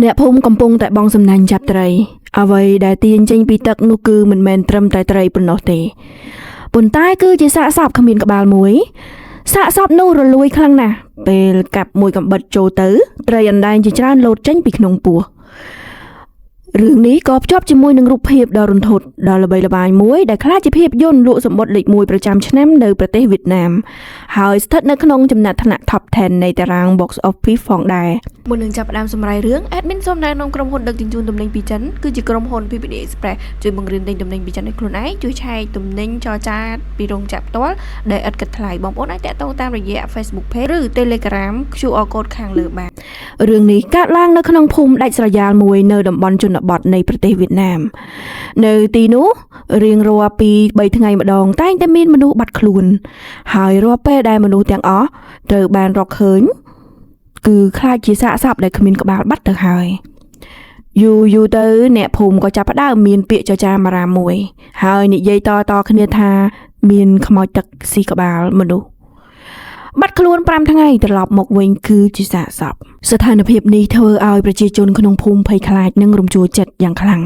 អ្នកភូមិកំពុងតែបងសំណាញ់ចាប់ត្រីអ្វីដែលទាញចេញពីទឹកនោះគឺមិនមែនត្រឹមតែត្រីប៉ុណ្ណោះទេប៉ុន្តែគឺជាសាកសពគ្មានក្បាលមួយសាកសពនោះរលួយខ្លាំងណាស់ពេលកាប់មួយកំបិតចូលទៅត្រីអណ្ដែងជាច្រើនលោតចេញពីក្នុងពោះរឿងនេះក៏ភ្ជាប់ជាមួយនឹងរូបភាពដ៏រន្ធត់ដ៏ល្បីល្បាញមួយដែលក្លាយជាភាពយន្តលក់សម្បត្តិលេខ1ប្រចាំឆ្នាំនៅប្រទេសវៀតណាមហើយស្ថិតនៅក្នុងចំណាត់ថ្នាក់ Top 10 នៃតារាង Box Office ផងដែរមុននឹងចាប់ផ្ដើមសម្រាយរឿង Admin សូមណែនាំក្រុមហ៊ុនដឹកជញ្ជូនទំនិញពីចិនគឺជាក្រុមហ៊ុន PPD Express ជួយបង្រៀនទិញទំនិញពីចិនឲ្យខ្លួនឯងជួយឆែកទំនិញចរចាពីរោងចក្រផ្ទាល់ដែលឥតគិតថ្លៃបងប្អូនអាចតាក់ទងតាមរយៈ Facebook Page ឬ Telegram QR Code ខាងលើបានរឿងនេះកើតឡើងនៅក្នុងភូមិដាច់ស្រយាលមួយនៅតំបន់ជនបទនៃប្រទេសវៀតណាមនៅទីនោះរៀងរាល់ពី3ថ្ងៃម្ដងតែងតែមានមនុស្សបាត់ខ្លួនហើយរាល់ពេលដែលមនុស្សទាំងអស់ត្រូវបានរកឃើញគឺខ្លាចជាសាកសពដែលគ្មានក្បាលបាត់ទៅហើយយូរទៅអ្នកភូមិក៏ចាប់ផ្ដើមមានពាក្យចចាមអារាមមួយហើយនិយាយតគ្នាថាមានខ្មោចទឹកស៊ីក្បាលមនុស្សបាត់ខ្លួន5ថ្ងៃត្រឡប់មកវិញគឺជាសាកសពស្ថានភាពនេះធ្វើឲ្យប្រជាជនក្នុងភូមិភ័យខ្លាចនិងរំជួលចិត្តយ៉ាងខ្លាំង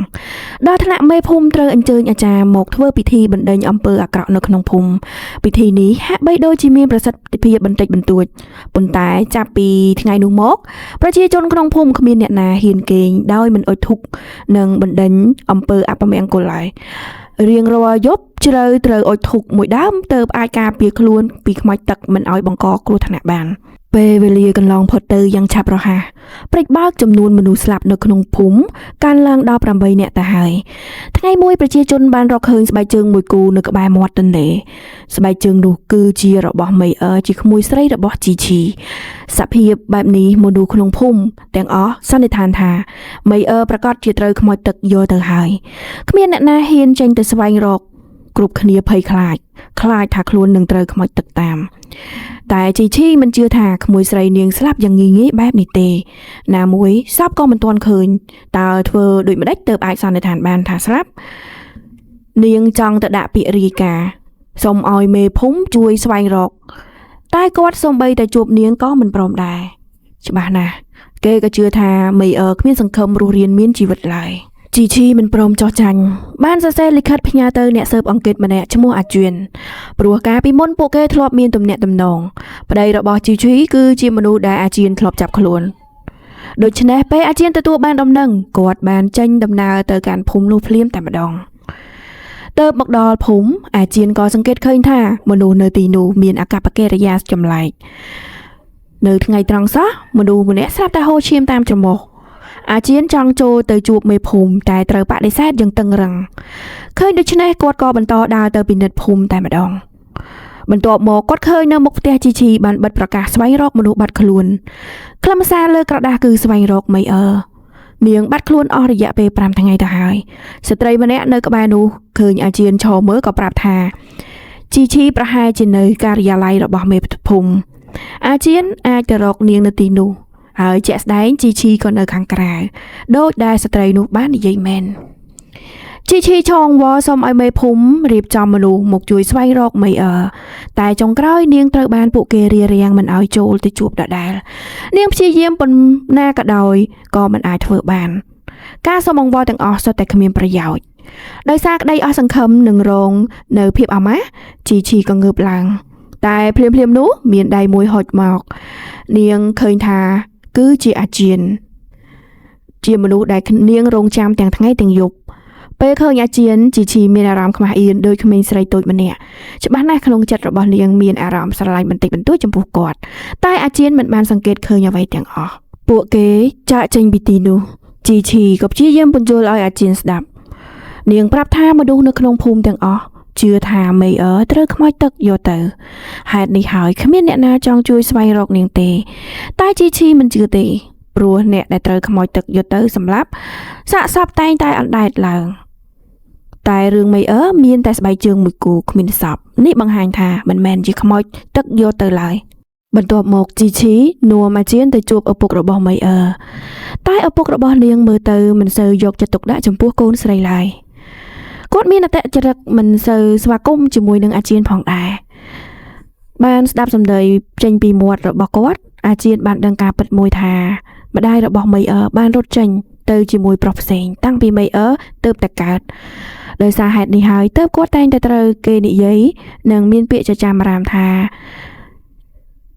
ដល់ថ្នាក់មេភូមិត្រូវអញ្ជើញអាចារ្យមកធ្វើពិធីបណ្ដេញអំពើអាក្រក់នៅក្នុងភូមិពិធីនេះហាក់បីដូចជាមានប្រសិទ្ធភាពបន្តិចបន្តួចប៉ុន្តែចាប់ពីថ្ងៃនោះមកប្រជាជនក្នុងភូមិគ្មានអ្នកណាហ៊ានគេងដោយមិនអុជធូបនិងបណ្ដេញអំពើអពមង្គលឡើយរៀងរាល់យប់ជ្រៅត្រូវអុជធូបមួយដើមទើបអាចការពារខ្លួនពីខ្មោចទឹកមិនឲ្យបង្កគ្រោះថ្នាក់បានពេលវេលាកន្លងផុតទៅយ៉ាងឆាប់រហ័សព្រិចបើកចំនួនមនុស្សស្លាប់នៅក្នុងភូមិកើនឡើងដល់8នាក់ទៅហើយថ្ងៃមួយប្រជាជនបានរកឃើញស្បែកជើងមួយគូនៅក្បែរមាត់ទន្លេស្បែកជើងនោះគឺជារបស់មេអឺជាក្មួយស្រីរបស់ជីឈីសភាពបែបនេះមនុស្សក្នុងភូមិទាំងអស់សន្និដ្ឋានថាមេអឺប្រកាសជាត្រូវខ្មោចទឹកយកទៅហើយគ្មានអ្នកណាហ៊ានចេញទៅស្វែងរកគ្រប់គ្នាភ័យខ្លាចថាខ្លួននឹងត្រូវខ្មោចទឹកតាមតែជីឈីមិនជឿថាក្មួយស្រីនាងស្លាប់យ៉ាងងាយបែបនេះទេណាមួយសពក៏មិនទាន់ឃើញតើធ្វើដូចម្ដេចទើបអាចសន្និដ្ឋានបានថាស្លាប់នាងចង់ទៅដាក់ពាក្យរាយការណ៍សូមឲ្យមេភូមិជួយស្វែងរកតែគាត់សូម្បីតែជួបនាងក៏មិនព្រមដែរច្បាស់ណាស់គេក៏ជឿថាមេអឺគ្មានសង្ឃឹមរស់រានមានជីវិតឡើយជីឈីមិនព្រមចោះចាញ់បានសរសេរលិខិតផ្ញើទៅអ្នកស៊ើបអង្កេតម្នាក់ឈ្មោះអាជឿនព្រោះកាលពីមុនពួកគេធ្លាប់មានទំនាក់ទំនងប្តីរបស់ជីឈីគឺជាមនុស្សដែលអាជឿនធ្លាប់ចាប់ខ្លួនដូច្នេះពេលអាជឿនទទួលបានដំណឹងគាត់បានចេញដំណើរទៅកាន់ភូមិនោះភ្លាមតែម្ដងទើបមកដល់ភូមិអាជឿនក៏សង្កេតឃើញថាមនុស្សនៅទីនោះមានអាកប្បកិរិយាចម្លែកនៅថ្ងៃត្រង់សោះមនុស្សម្នាក់ស្រាប់តែហូរឈាមតាមច្រមុះអាជឿនចង់ចូលទៅជួបមេភូមិតែត្រូវបដិសេធយ៉ាងតឹងរឹងឃើញដូច្នេះគាត់ក៏បន្តដើរទៅពិនិត្យភូមិតែម្ដងបន្ទាប់មកគាត់ឃើញនៅមុខផ្ទះជីឈីបានបិទប្រកាសស្វែងរកមនុស្សបាត់ខ្លួនខ្លឹមសារលើក្រដាសគឺស្វែងរកមេអឺនាងបាត់ខ្លួនអស់រយៈពេល5ថ្ងៃទៅហើយស្ត្រីម្នាក់នៅក្បែរនោះឃើញអាជឿនឈរមើលក៏ប្រាប់ថាជីឈីប្រហែលជានៅការិយាល័យរបស់មេភូមិអាជឿនអាចទៅរកនាងនៅទីនោះហើយជាក់ស្ដែងជីឈីក៏នៅខាងក្រៅដូចដែលស្ត្រីនោះបាននិយាយមែនជីឈីឆងវល់សូមឲ្យមេភូមិរៀបចំមនុស្សមកជួយស្វែងរកមេអឺតែចុងក្រោយនាងត្រូវបានពួកគេរារាំងមិនឲ្យចូលទៅជួបដដែលនាងព្យាយាមប៉ុណ្ណាក៏ដោយក៏មិនអាចធ្វើបានការសូមអង្វរទាំងអស់សុទ្ធតែគ្មានប្រយោជន៍ដោយសារក្តីអស់សង្ឃឹមនឹងរងនៅភាពអាម៉ាស់ជីឈីក៏ងើបឡើងតែភ្លាមនោះមានដៃមួយហុចមកនាងឃើញថាគឺជាអាជឿនជាមនុស្សដែលនាងរងចាំទាំងថ្ងៃទាំងយប់ពេលឃើញអាជឿនជីឈីមានអារម្មណ៍ខ្មាស់អៀនដូចក្មេងស្រីតូចម្នាក់ច្បាស់ណាស់ក្នុងចិត្តរបស់នាងមានអារម្មណ៍ស្រឡាញ់បន្តិចបន្តួចចំពោះគាត់តែអាជឿនមិនបានសង្កេតឃើញអ្វីទាំងអស់ពួកគេចាកចេញពីទីនោះជីឈីក៏ព្យាយាមបញ្យល់ឲ្យអាជឿនស្ដាប់នាងប្រាប់ថាមនុស្សនៅក្នុងភូមិទាំងអស់ជឿថាមេអឺត្រូវខ្មោចទឹកយកទៅហេតុនេះហើយគ្មានអ្នកណាចង់ជួយស្វែងរកនាងទេតែជីឈីមិនជឿទេព្រោះអ្នកដែលត្រូវខ្មោចទឹកយកទៅសម្លាប់សាកសពតែងតែអណ្ដែតឡើងតែរឿងមេអឺមានតែស្បែកជើងមួយគូគ្មានសពនេះបង្ហាញថាមិនមែនជាខ្មោចទឹកយកទៅឡើយបន្ទាប់មកជីឈីនាំអាជឿនទៅជួបឪពុករបស់មេអឺតែឪពុករបស់នាងមើលទៅមិនសូវយកចិត្តទុកដាក់ចំពោះកូនស្រីឡើយគាត់មានអតិចរិតមិនសូវស្វាគមន៍ជាមួយនឹងអាជឿនផងដែរបានស្ដាប់សម្ដីចេញពីមាត់របស់គាត់អាជឿនបានដឹងការពិតមួយថា ម្ដាយរបស់មីអឺបានរត់ចេញទៅជាមួយប្រុសផ្សេងតាំងពីមីអឺទើបតែកើតដោយសារហេតុនេះហើយទើបគាត់តែងតែត្រូវគេនិយាយនិងមានពាក្យចចាមអារាមថា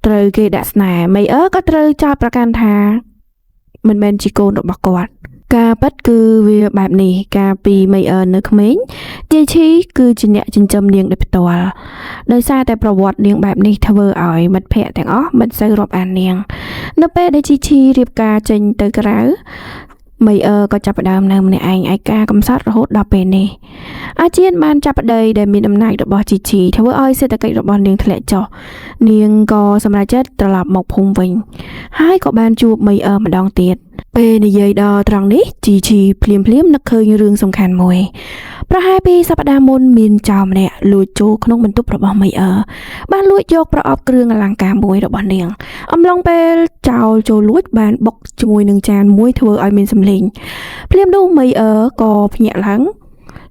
ត្រូវគេដាក់ស្នេហ៍មីអឺក៏ត្រូវចោទប្រកាន់ថាមិនមែនជាកូនរបស់គាត់ការពិតគឺវាបែបនេះកាលពីមីអឺនៅក្មេងយាយឈីគឺជាអ្នកចិញ្ចឹមនាងដោយផ្ទាល់ដោយសារតែប្រវត្តិនាងបែបនេះធ្វើឲ្យមិត្តភ័ក្តិទាំងអស់មិនសូវរាប់អាននាងនៅពេលដែលជីឈីរៀបការចេញទៅក្រៅមីអឺក៏ចាប់ផ្ដើមនៅម្នាក់ឯងឯកាកំសត់រហូតដល់ពេលនេះអាជៀនបានចាប់ប្តីដែលមានអំណាចរបស់ជីឈីធ្វើឲ្យសេដ្ឋកិច្ចរបស់នាងធ្លាក់ចុះនាងក៏សម្រេចចិត្តត្រឡប់មកភូមិវិញហើយក៏បានជួបមីអឺម្ដងទៀតពេលនិយាយដល់ត្រង់នេះជីឈីភ្លាមនឹកឃើញរឿងសំខាន់មួយប្រហែលពីសប្តាហ៍មុនមានចៅម្នាក់លួចចូលក្នុងបន្ទប់របស់មីអឺបានលួចយកប្រអប់គ្រឿងអលង្ការមួយរបស់នាងអំឡុងពេលចៅចូលលួចបានបុកជាមួយនឹងចានមួយធ្វើឲ្យមានសម្លេងភ្លាមនោះមីអឺក៏ភ្ញាក់ឡើង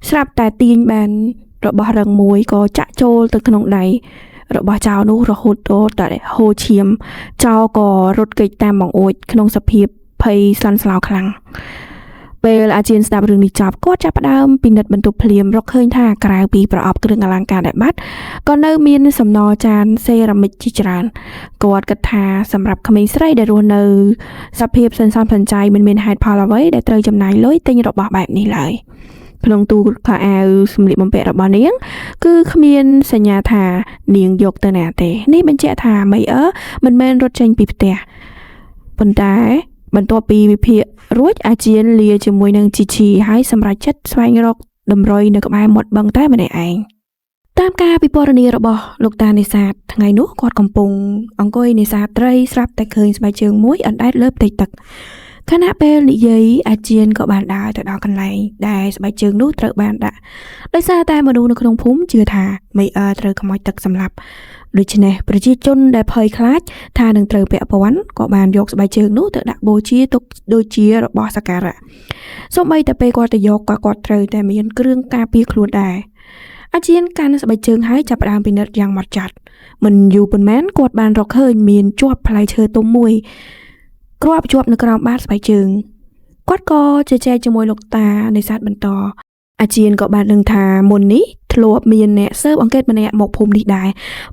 ស្រាប់តែទាញបានរបស់រឹងមួយក៏ចាក់ចូលទៅក្នុងដៃរបស់ចៅនោះរហូតដល់តែហូរឈាមចៅក៏រត់គេចតាមបង្អួចក្នុងសភាពភ័យស្លន់ស្លោខ្លាំងពេលអាជីនស្ដាប់រឿងនេះចប់គាត់ចាប់ផ្ដើមពិនិត្យបន្ទប់ភ្លាមរកឃើញថាក្រៅពីប្រអប់គ្រឿងអលង្ការដែលបាត់ក៏នៅមានសំណល់ចានសេរ៉ាមិចជាច្រើនគាត់គិតថាសម្រាប់ក្មេងស្រីដែលរស់នៅសភាពសន្សំសំចៃមិនមានហេតុផលអ្វីដែលត្រូវចំណាយលុយទិញរបស់បែបនេះឡើយក្នុងទូខោអាវសម្លៀកបំពាក់របស់នាងគឺគ្មានសញ្ញាថានាងយកទៅណាទេនេះបញ្ជាក់ថាមីអឺមិនមែនរត់ចេញពីផ្ទះប៉ុន្តែបន្ទាប់ពីវិភាគរួចអាជីនលាជាមួយនឹងជីឈីហើយសម្រេចចិត្តស្វែងរកតម្រុយនៅក្បែរមាត់បឹងតែម្នាក់ឯងតាមការពិពណ៌នារបស់លោកតានេសាទថ្ងៃនោះគាត់កំពុងអង្គុយនេសាទត្រីស្រាប់តែឃើញស្បែកជើងមួយអណ្ដែតលើផ្ទៃទឹកខណៈពេលនិយាយអាជីនក៏បានដើរទៅដល់កន្លែងដែលស្បែកជើងនោះត្រូវបានដាក់ដោយសារតែមនុស្សនៅក្នុងភូមិជឿថាមីអឺត្រូវខ្មោចទឹកសម្លាប់ដូច្នេះប្រជាជនដែលភ័យខ្លាចថានឹងត្រូវពាក់ព័ន្ធក៏បានយកស្បែកជើងនោះទៅដាក់បូជាទុកដូចជារបស់សក្ការៈសូម្បីតែពេលគាត់ទៅយកក៏គាត់ត្រូវតែមានគ្រឿងការពារខ្លួនដែរអាជីនកាន់ស្បែកជើងហើយចាប់ផ្ដើមពិនិត្យយ៉ាងហ្មត់ចត់មិនយូរប៉ុន្មានគាត់បានរកឃើញមានជាប់ផ្លែឈើទុំមួយគ្រាប់ជាប់នៅក្រោមបាតស្បែកជើងគាត់ក៏ជជែកជាមួយលោកតានេសាទបន្តអាជីនក៏បានដឹងថាមុននេះធ្លាប់មានអ្នកស៊ើបអង្កេតម្នាក់មកភូមិនេះដែរ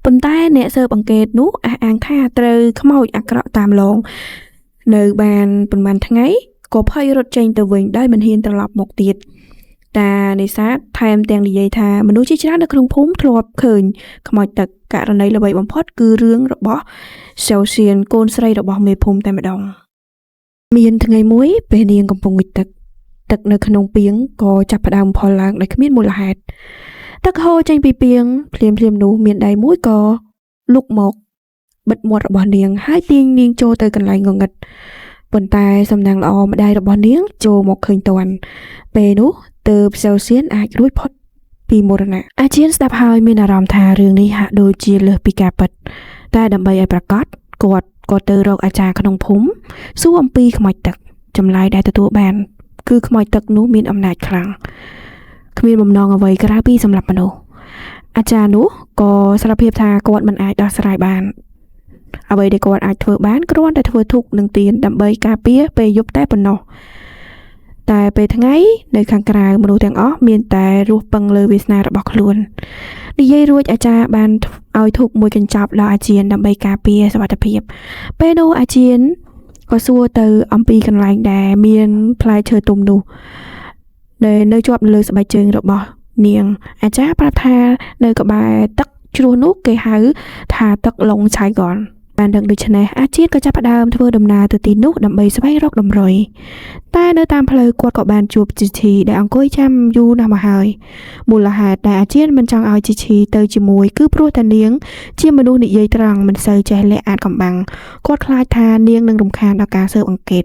ប៉ុន្តែអ្នកស៊ើបអង្កេតនោះអះអាងថាត្រូវខ្មោចអាក្រក់តាមឡងនៅបានប៉ុន្មានថ្ងៃក៏ភ័យរត់ចេញទៅវិញដោយមិនហ៊ានត្រឡប់មកទៀតតានេសាទថែមទាំងនិយាយថាមនុស្សជាច្រើននៅក្នុងភូមិធ្លាប់ឃើញខ្មោចទឹកករណីល្បីបំផុតគឺរឿងរបស់សៅសៀនកូនស្រីរបស់មេភូមិតែម្ដងមានថ្ងៃមួយពេលនាងកំពុងងូតទឹកនៅក្នុងពាងក៏ចាប់ផ្ដើមផុសឡើងដោយគ្មានមូលហេតុទឹកហូរចេញពីពាងភ្លាមនោះមានដៃមួយក៏លុកមកបិទមាត់របស់នាងហើយទាញនាងចូលទៅកន្លែងងងឹតប៉ុន្តែសំណាងល្អម្ដាយរបស់នាងចូលមកឃើញតាន់ពេលនោះទើបសៅសៀនអាចរួចផុតពីមរណៈអាជីនស្ដាប់ហើយមានអារម្មណ៍ថារឿងនេះហាក់ដូចជាលើសពីការពិតតែដើម្បីឲ្យប្រកាសគាត់ក៏ទៅរកអាចារ្យក្នុងភូមិសួរអំពីខ្មោចទឹកចម្លើយដែលទទួលបានគឺខ្មោចទឹកនោះមានអំណាចខ្លាំងគ្មានបំណងអ្វីក្រៅពីសម្លាប់មនុស្សអាចារ្យនោះក៏សារភាពថាគាត់មិនអាចដោះស្រាយបានអ្វីដែលគាត់អាចធ្វើបានគ្រាន់តែធ្វើធូបនិងទៀនដើម្បីការពារពេលយប់តែប៉ុណ្ណោះតែពេលថ្ងៃនៅខាងក្រៅមនុស្សទាំងអស់មានតែរស់ពឹងលើវាសនារបស់ខ្លួននិយាយរួចអាចារ្យបានឲ្យធូបមួយកញ្ចប់ដល់អាជីនដើម្បីការពារសុវត្ថិភាពពេលនោះអាជីនក៏សួរទៅអំពីកន្លែងដែលមានផ្លែឈើទុំនោះដែលនៅជាប់នៅលើស្បែកជើងរបស់នាងអាចារ្យប្រាប់ថានៅក្បែរទឹកជ្រោះនោះគេហៅថាទឹកឡុងឆៃកនបានដឹងដូច្នេះអាជីនក៏ចាប់ផ្ដើមធ្វើដំណើរទៅទីនោះដើម្បីស្វែងរកតម្រុយតែនៅតាមផ្លូវគាត់ក៏បានជួបជីឈីដែលអង្គុយចាំយូរណាស់មកហើយមូលហេតុដែលអាជីនមិនចង់ឲ្យជីឈីទៅជាមួយគឺព្រោះតែនាងជាមនុស្សនិយាយត្រង់មិនសូវចេះលាក់អាតកំបាំងគាត់ខ្លាចថានាងនឹងរំខានដល់ការស៊ើបអង្កេត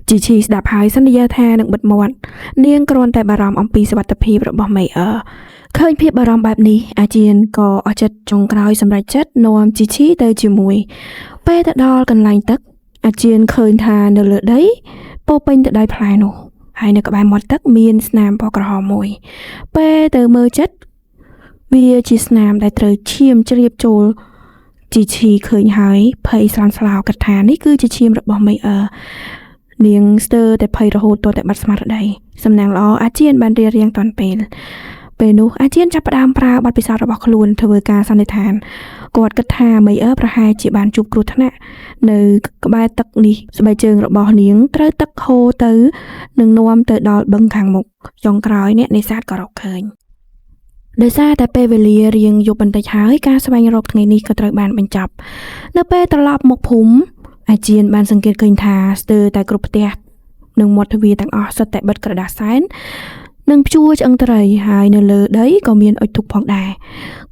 ជីឈីស្ដាប់ហើយសន្យាថានឹងបិទមាត់នាងគ្រាន់តែបារម្ភអំពីសុវត្ថិភាពរបស់មីអឺឃើញភាពបារម្ភបែបនេះអាជីនក៏អស់ចិត្តចុងក្រោយសម្រេចចិត្តនាំជីឈីទៅជាមួយពេលទៅដល់កន្លែងទឹកអាជីនឃើញថានៅលើដីពោពេញទៅដោយផ្លែនោះហើយនៅក្បែរមាត់ទឹកមានស្នាមពណ៌ក្រហមមួយពេលទៅមើលចិត្តវាជាស្នាមដែលត្រូវឈាមជ្រាបចូល ជីឈីឃើញហើយភ័យស្លន់ស្លោកថានេះគឺជាឈាមរបស់មេអឺនាងស្ទើរតែភ័យរហូតទាល់តែបាត់ស្មារតីសំណាងល្អអាជាបានរៀបរៀងតាន់ពេលនោះអាជាចាប់ផ្ដើមប្រើបទពិសោធន៍របស់ខ្លួនធ្វើការសន្និដ្ឋានគាត់គិតថាមេអឺប្រហែលជាបានជួបគ្រោះថ្នាក់នៅក្បែរទឹកនេះស្បែកជើងរបស់នាងត្រូវទឹកហូរទៅនឹងនាំទៅដល់បឹងខាងមុខចុងក្រោយអ្នកនេសាទក៏រកឃើញដោយសារតែពេលវេលារៀងយប់បន្តិចហើយការស្វែងរកថ្ងៃនេះក៏ត្រូវបានបញ្ចប់នៅពេលត្រឡប់មកភូមិអាជាបានសង្កេតឃើញថាស្ទើរតែគ្រប់ផ្ទះនិងមាត់ទ្វារទាំងអស់សុទ្ធតែបិទក្រដាសសែននិងព្យួរឆ្អឹងត្រីហើយនៅលើដីក៏មានអុជធូបផងដែរ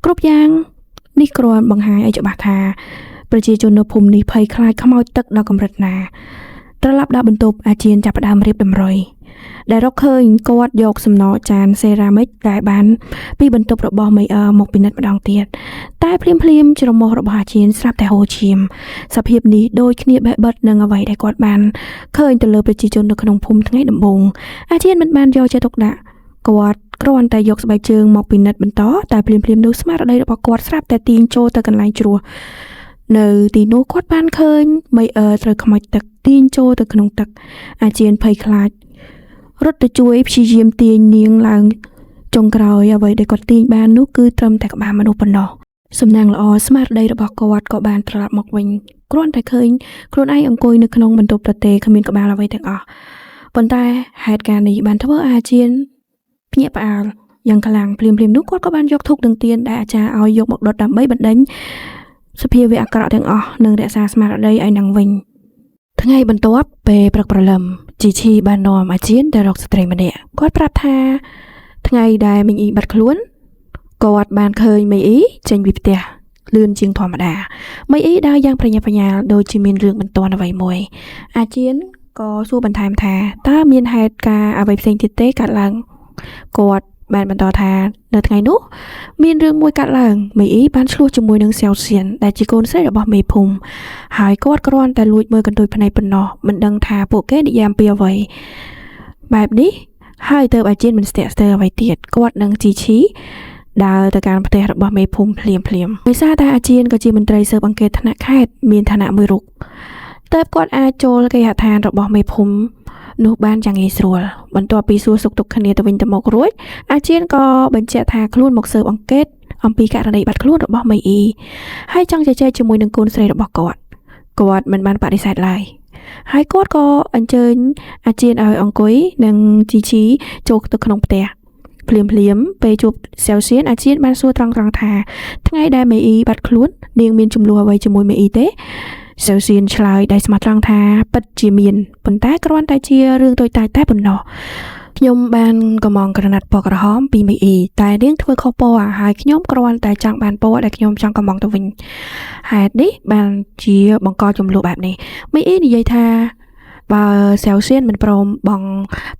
គ្រប់យ៉ាងនេះគ្រាន់បង្ហាញឲ្យច្បាស់ថាប្រជាជននៅភូមិនេះភ័យខ្លាចខ្មោចទឹកដល់កម្រិតណាត្រឡប់ដល់បន្ទប់អាជាចាប់ផ្ដើមរៀបតម្រុយដែលរកឃើញគាត់យកសំណចានសេរ៉ាមិចដែលបានពីបន្ទប់របស់មេអឺមកពិនិត្យម្ដងទៀតតែភ្លាមច្រមុះរបស់អាជាស្រាប់តែហូរឈាមសភាពនេះដូចគ្នាបេះបិទនឹងអ្វីដែលគាត់បានឃើញទៅលើប្រជាជននៅក្នុងភូមិថ្ងៃដំបូងអាជាមិនបានយកចិត្តទុកដាក់គាត់គ្រាន់តែយកស្បែកជើងមកពិនិត្យបន្តតែភ្លាមនោះស្មារតីរបស់គាត់ស្រាប់តែទាញចូលទៅកន្លែងជ្រោះនៅទីនោះគាត់បានឃើញមេអឺត្រូវខ្មោចទឹកទាញចូលទៅក្នុងទឹកអាជាភ័យខ្លាចរត់ទៅជួយព្យាយាមទាញនាងឡើងចុងក្រោយអ្វីដែលគាត់ទាញបាននោះគឺត្រឹមតែក្បាលមនុស្សប៉ុណ្ណោះសំណាងល្អស្មារតីរបស់គាត់ក៏បានត្រឡប់មកវិញគ្រាន់តែឃើញខ្លួនឯងអង្គុយនៅក្នុងបន្ទប់ទទេគ្មានក្បាលអ្វីទាំងអស់ប៉ុន្តែហេតុការណ៍នេះបានធ្វើឲ្យអាជាភ្ញាក់ផ្អើលយ៉ាងខ្លាំងភ្លាមនោះគាត់ក៏បានយកធូបនិងទៀនដែលអាចារ្យឲ្យយកមកដុតដើម្បីបណ្ដេញសភាវៈអាក្រក់ទាំងអស់និងរក្សាស្មារតីឲ្យនឹងវិញថ្ងៃបន្ទាប់ពេលព្រឹកព្រលឹមជីឈីបាននាំអាជាទៅរកស្ត្រីម្នាក់គាត់ប្រាប់ថាថ្ងៃដែលមីងអ៊ីបាត់ខ្លួនគាត់បានឃើញមីអ៊ីចេញពីផ្ទះលឿនជាងធម្មតាមីអ៊ីដើរយ៉ាងប្រញាប់ប្រញាល់ដូចជាមានរឿងបន្ទាន់អ្វីមួយអាជាក៏សួរបន្ថែមថាតើមានហេតុការណ៍អ្វីផ្សេងទៀតទេកើតឡើងគាត់បានបន្តថានៅថ្ងៃនោះមានរឿងមួយកើតឡើងមីអ៊ីបានឆ្លោះជាមួយនឹងសៀវសៀនដែលជាកូនស្រីរបស់មេភូមិហើយគាត់គ្រាន់តែលួចមើលកន្ទុយភ្នែកប៉ុណ្ណោះមិនដឹងថាពួកគេនិយាយអំពីអ្វីបែបនេះហើយទៅអាជាមិនស្ទាក់ស្ទើរអ្វីទៀតគាត់នឹងជីឈីដើរទៅកាន់ផ្ទះរបស់មេភូមិភ្លាមដោយសារតែអាជាក៏ជាមន្ត្រីស៊ើបអង្កេតថ្នាក់ខេត្តមានឋានៈមួយរូបទើបគាត់អាចចូលគេហដ្ឋានរបស់មេភូមិនោះបានយ៉ាងងាយស្រួលបន្ទាប់ពីសួរសុខទុក្ខគ្នាទៅវិញទៅមករួចអាជាក៏បញ្ជាក់ថាខ្លួនមកស៊ើបអង្កេតអំពីករណីបាត់ខ្លួនរបស់មីអ៊ីហើយចង់ជជែកជាមួយនឹងកូនស្រីរបស់គាត់មិនបានបដិសេធឡើយហើយគាត់ក៏អញ្ជើញអាជាឲ្យអង្គុយនិងជីឈីចូលទៅក្នុងផ្ទះភ្លាមពេលជួបសៀវសៀនអាជាបានសួរត្រង់ថាថ្ងៃដែលមីអ៊ីបាត់ខ្លួននាងមានចំនួនអ្វីជាមួយមីអ៊ីទេសៀវសៀនឆ្លើយដោយស្មោះត្រង់ថាពិតជាមានប៉ុន្តែគ្រាន់តែជារឿងតូចតាចតែប៉ុណ្ណោះខ្ញុំបានកំងក្រណាត់ពណ៌ក្រហមពីមីអ៊ីតែនាងធ្វើខុសពណ៌ហើយខ្ញុំគ្រាន់តែចង់បានពណ៌ដែលខ្ញុំចង់កំងទៅវិញហេតុនេះបានជាបង្កចំនួនបែបនេះមីអ៊ីនិយាយថាបើសៀវសៀនមិនព្រមបង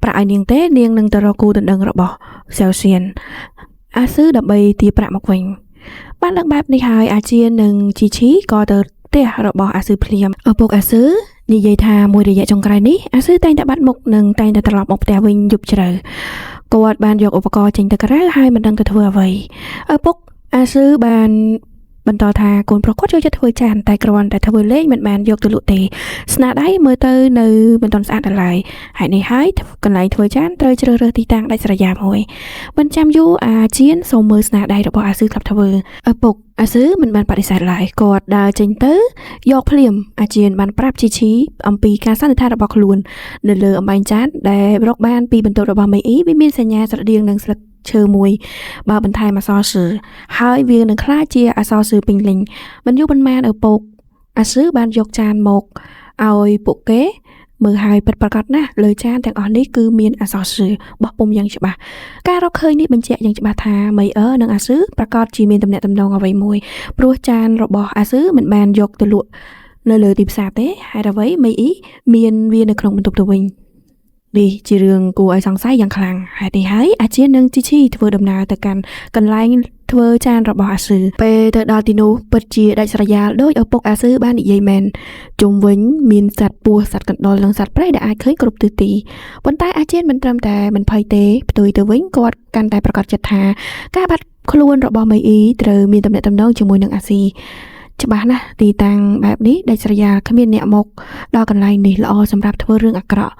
ប្រាក់ឲ្យនាងទេនាងនឹងទៅរកគូដណ្ដឹងរបស់សៀវសៀនអាស៊ឺដើម្បីទារប្រាក់មកវិញបានឡើងបែបនេះហើយអាជានិងជីឈីក៏ទៅផ្ទះរបស់អាស៊ឺភ្លាមឪពុកអាស៊ឺនិយាយថាមួយរយៈចុងក្រោយនេះអាស៊ឺតែងតែបាត់មុខនិងតែងតែត្រឡប់មកផ្ទះវិញយប់ជ្រៅគាត់បានយកឧបករណ៍ចេញទៅក្រៅហើយមិនដឹងទៅធ្វើអ្វីឪពុកអាស៊ឺបានបន្តថាកូនប្រុសគាត់យកចិត្តធ្វើចានតែគ្រាន់តែធ្វើលេងមិនបានយកទៅលក់ទេស្នាដៃមើលទៅនៅមិនទាន់ស្អាតដល់ឡើយហើយនេះហើយកន្លែងធ្វើចានត្រូវជ្រើសរើសទីតាំងដាច់ស្រយាលមួយមិនចាំយូរអាជាសូមមើលស្នាដៃរបស់អាស៊ឺធ្លាប់ធ្វើឪពុកអាស៊ឺមិនបានបដិសេធឡើយគាត់ដើរចេញទៅយកភ្លាមអាជាបានប្រាប់ជីឈីអំពីការសន្និដ្ឋានរបស់ខ្លួននៅលើអំបែងចានដែលរកបានពីបន្ទប់របស់មេអ៊ីវាមានសញ្ញាស្រដៀងនឹងស្លឹកឈើមួយបើបន្ថែមអក្សរស៊ឺហើយវានឹងក្លាយជាអក្សរស៊ឺពេញលេញមិនយូរប៉ុន្មានឪពុកអាស៊ឺបានយកចានមកឲ្យពួកគេមើលហើយពិតប្រាកដណាស់លើចានទាំងអស់នេះគឺមានអក្សរស៊ឺបោះពុំយ៉ាងច្បាស់ការរកឃើញនេះបញ្ជាក់យ៉ាងច្បាស់ថាមីអឺនិងអាស៊ឺប្រកាសជាមានទំនាក់ទំនងអ្វីមួយព្រោះចានរបស់អាស៊ឺមិនបានយកទៅលក់នៅលើទីផ្សារទេហើយអ្វីមីអ៊ីមានវានៅក្នុងបន្ទប់ទៅវិញនេះជារឿងគួរឲ្យសង្ស័យយ៉ាងខ្លាំងហើយនេះហើយអាជានិងជីឈីធ្វើដំណើរទៅកាន់កន្លែងធ្វើចានរបស់អាស៊ឺពេលទៅដល់ទីនោះពិតជាដាច់ស្រយាលដោយឪពុកអាស៊ឺបាននិយាយមែនជុំវិញមានសត្វពស់សត្វកណ្ដុរនិងសត្វព្រៃដែលអាចឃើញគ្រប់ទិសទីប៉ុន្តែអាជាមិនត្រឹមតែមិនភ័យទេផ្ទុយទៅវិញគាត់កាន់តែប្រកាសចិត្តថាការបាត់ខ្លួនរបស់មីអ៊ីត្រូវមានទំនាក់ទំនងជាមួយនឹងអាស៊ី ច្បាស់ណាស់ទីតាំងបែបនេះដាច់ស្រយាលគ្មានអ្នកមកដល់កន្លែងនេះល្អសម្រាប់ធ្វើរឿងអាក្រក់